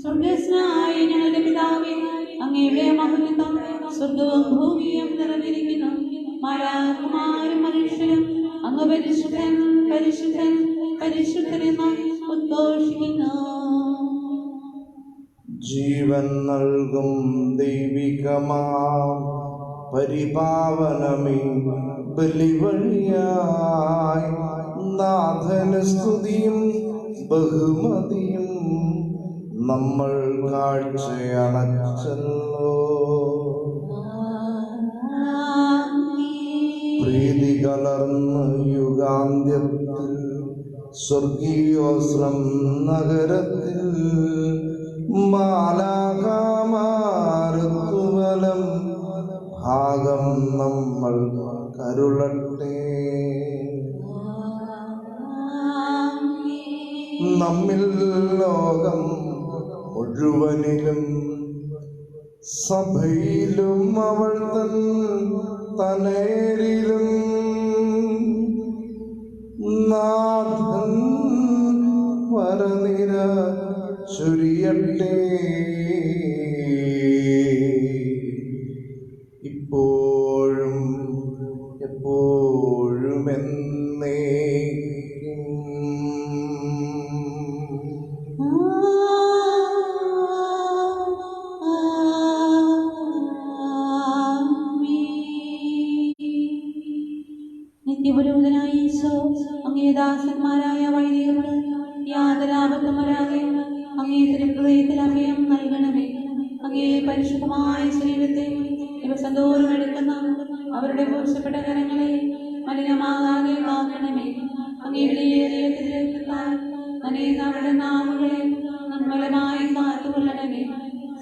സ്വർഗസ്ഥനായ ഞങ്ങളുടെ പിതാവേ, അങ്ങയുടെ മഹത്വം സ്വർഗവും ഭൂമിയും നിറഞ്ഞിരിക്കുന്നു. മാലാഖമാരും മനുഷ്യരും അങ്ങ് പരിശുദ്ധൻ, പരിശുദ്ധൻ, പരിശുദ്ധൻ എന്ന് ഉദ്ഘോഷിക്കുന്നു. ജീവൻ നൽകും ദൈവികമാം പരിപാവനമേ ബലിവഴിയായി നാഥന് സ്തുതിയും ബഹുമതിയും നമ്മൾ കാഴ്ചയണച്ചല്ലോ. പ്രീതി കലർന്ന യുഗാന്ത്യത്തിൽ സ്വർഗീയോസ്രം നഗരത്തിൽ മാലാഖമാരുത്തുവലം ഭാഗം നമ്മൾ കരുളട്ടെ. നമ്മിൽ ലോകം മുഴുവനിലും സഭയിലും അവൾ തനേരിലും നാഥൻ വരനിര ചൊരിയട്ടെ. ഇപ്പോഴും എപ്പോഴും എന്നേക്കും. നിത്യപുരോഹിതനായ ഈശോ അങ്ങേ ദാസന്മാരായ വൈദികർക്ക് യാതൊരാപത്തും വരാതെ അങ്ങേ തിരുഹൃദയത്തിൽ അഭയം നൽകണമേ. അങ്ങേ പരിശുദ്ധമായ ശരീരത്തെ ദിവസം തോറും എടുക്കുന്ന അവരുടെ പൂർച്ചപ്പെട്ട കരങ്ങളെ മലിനമാകാതെ കാക്കണമേ. അങ്ങേ വിലയേറിയ തിരുത്താൽ നനയുന്ന അവരുടെ നാവുകളെ നിർമ്മലമായി കാത്തുകൊള്ളണമേ.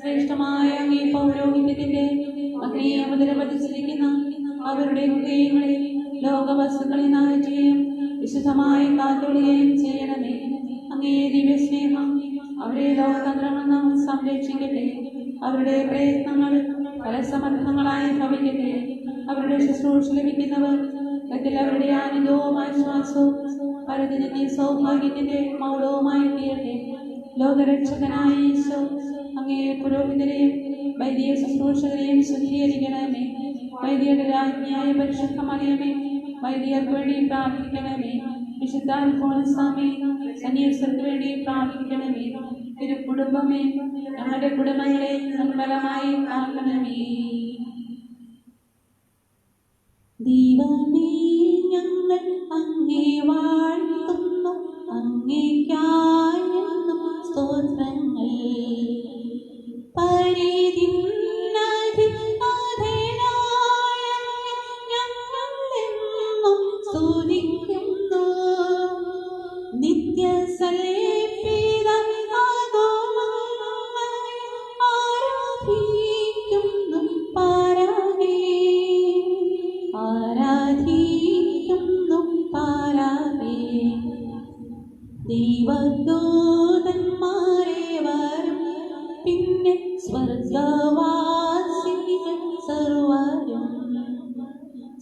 ശ്രേഷ്ഠമായ അങ്ങേ പൗരോഹിത്യത്തിന്റെ അങ്ങേ മുതല പതിച്ചിരിക്കുന്ന അവരുടെ ഹൃദയങ്ങളെ ലോകവസ്തുക്കളെ നാറ്റുകയും വിശുദ്ധമായി കാത്തുകൊള്ളുകയും ചെയ്യണമേ. അങ്ങേ ദിവ്യസ്നേഹം അവരെ ലോകതന്ത്രങ്ങളിൽ നിന്ന് സംരക്ഷിക്കട്ടെ. അവരുടെ പ്രയത്നങ്ങൾ ഫലസമർത്ഥങ്ങളായി ഭവിക്കട്ടെ. അവരുടെ ശുശ്രൂഷ ലഭിക്കുന്നവർ അവരുടെ ആനന്ദവും ആശ്വാസവും പരതിന്റെ സൗഭാഗ്യത്തിന്റെ മൗഢവുമായി തീരട്ടെ. ലോകരക്ഷകനായ ഈശോ അങ്ങേ പുരോഹിതരെയും വൈദിക ശുശ്രൂഷകരെയും ശുദ്ധീകരിക്കണമേ. വൈദികരുടെ രാജ്ഞിയായ പരിശുദ്ധ മറിയമേ, വൈദികർക്ക് വേണ്ടി പ്രാർത്ഥിക്കണമേ. വിശുദ്ധ അൽഫോൻസാമേ, സന്യാസികൾക്ക് വേണ്ടി പ്രാർത്ഥിക്കണമേ. തിരു കുടുംബമേ, ഞങ്ങളുടെ കുടുംബങ്ങളെ നിർമ്മലമായി കാക്കണമേ. ദൈവമേ, ഞങ്ങൾ അങ്ങേ വാഴ്ത്തുന്നു. അങ്ങേയ്ക്കായി എന്നും സ്തോത്രങ്ങൾ. ഞങ്ങളെന്നും സ്തുതിക്കുന്നു. ആരാധിക്കുന്നു പാരാകെ, ആരാധിക്കുന്നു പാരാകെ. ദൈവദൂതന്മാരെ വരും, പിന്നെ സ്വർഗവാസികൾ സർവരും.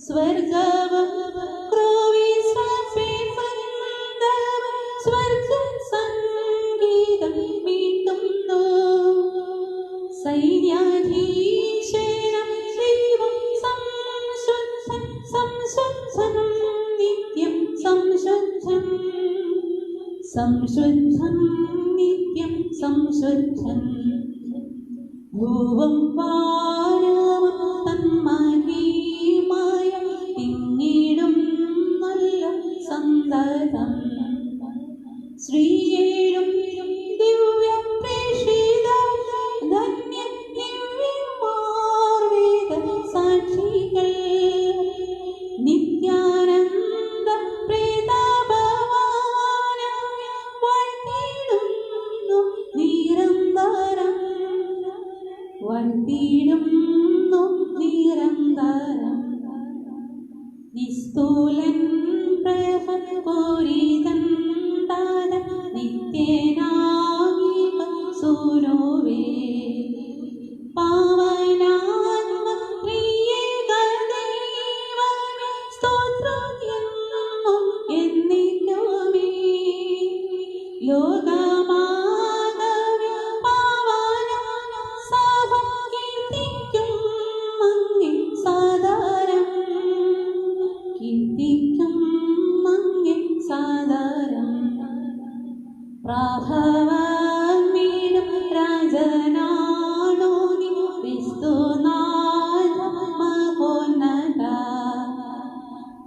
സ്വർഗവും ക്രൂവിസ്വരങ്ങൾ സംശുദ്ധം നിത്യം സംശുദ്ധം ഭൂവും വാനവും തന്മഹീമായ തിങ്ങിടും നല്ല സന്തതം ശ്രീയേഴും ദിവ്യ പ്രേഷിത ധന്യ ദിവ്യമാർവേദ സാക്ഷികൾ നിത്യാനന്ദ പ്രേതാഭവാന വാഴ്ത്തിടുന്നു നിരന്തരം വാഴ്ത്തിടുന്നു നിരന്തരം നിസ്തൂലൻ പ്രഭപൂരിതൻ താത നിത്യനാമീപ സൂരോവേ പാവനാത്മ പ്രിയഗദൈവമേ സ്തോത്രം എന്നും എന്നേക്കുമേ ലോകമാകവേ പാവന സഭ കീർത്തിക്കും അങ്ങേ സാദരം കീർത്തിക്കും അങ്ങേ സാദരം പ്രാഭവമീടും രാജനാണോ നീ ക്രിസ്തുനാഥ മഹോന്നത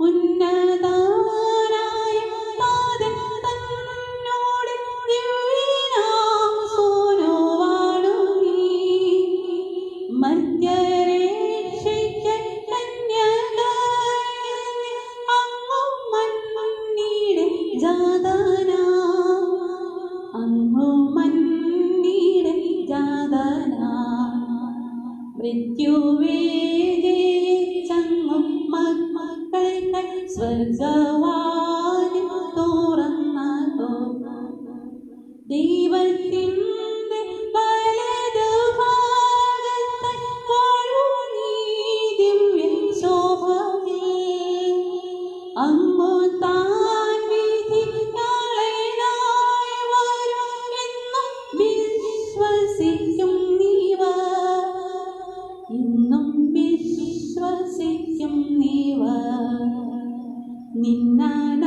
ഉന്നതനായ താതൻ തന്നോട് ദിവ്യനാം സോനുവാണു നീ മർത്യരക്ഷയ്ക്കൻ കന്യകയിൽ അങ്ങും മണ്ണിടെ ജാതനാ അങ്ങു മണ്ണിടെ ജാതനാ മൃത്യുവേ ജയിച്ചങ്ങും മക്കൾക്കൻ സ്വർഗവാതിൽ തുറന്നതോ ദൈവത്തിൻ്റെ വലതുഭാഗത്ത് വാഴൂ നീ ദിവ്യ ശോഭയിൽ അങ്ങു താൻ വിധികളായി വരും എന്നും വിശ്വസിക്കും ഇന്നും വിശ്വസിക്കും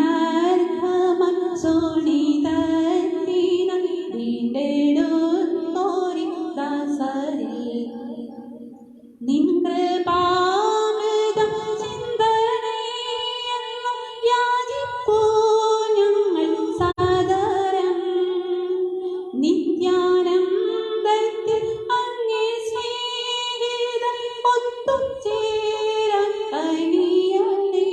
നിന്നനർഹമൻ സോണിതത്തിന വീണ്ടെടുത്തോരി ദാസരേ നിൻ കൃപാമൃതം ചിന്തനീയെന്നും യാചിപ്പൂ ഞങ്ങൾ സാദരം നിത്യാനന്ദത്തിൽ അങ്ങേ സ്നേഹിതൻ ഒത്തുചേരാൻ കനിയണേ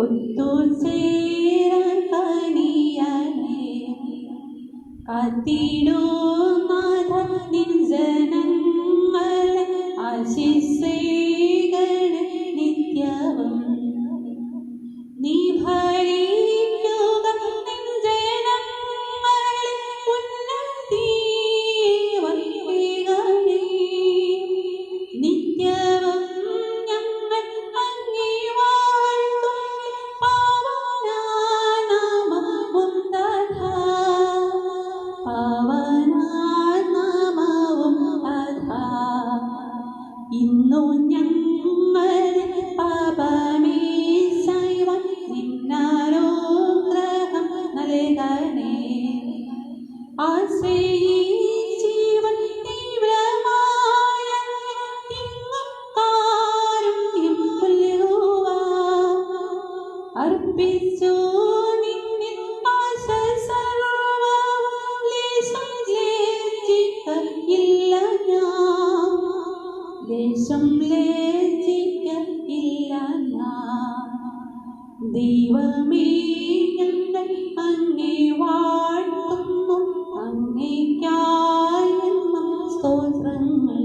ഒത്തുചേരാൻ കനിയണേ കാത്തിടുനാഥ നിൻ ജനങ്ങളെ ആശിസ്സേകണേ നിത്യവും നീ ഭരിക്കുക നിൻ ജനങ്ങളെ ഉന്നതിയേകണേ നിത്യവും ഞങ്ങൾ അങ്ങേ വാഴ്ത്തും പാവനാമവും തഥാ പാവനാമവും തഥാ ഇന്നു ഞങ്ങളുടെ പാപമേ സൈവൻ നിന്നാരോഗ്രഹം നൽകണേ ആശ്രയിച്ചീവൻ തീവ്രമായ തിങ്ങും കാരുണ്യം പുൽകുവാൻ അർപ്പിച്ചു നിന്നിൽ ആശ സർവ്വവും ലേശം ലജ്ജിക്കയില്ല ഞാൻ ലേശം ലജ്ജിക്കയില്ല ഞാൻ ദൈവമേ ഞങ്ങൾ അങ്ങേ വാഴ്ത്തുന്നു അങ്ങേയ്ക്കായി എന്നും സ്തോത്രങ്ങൾ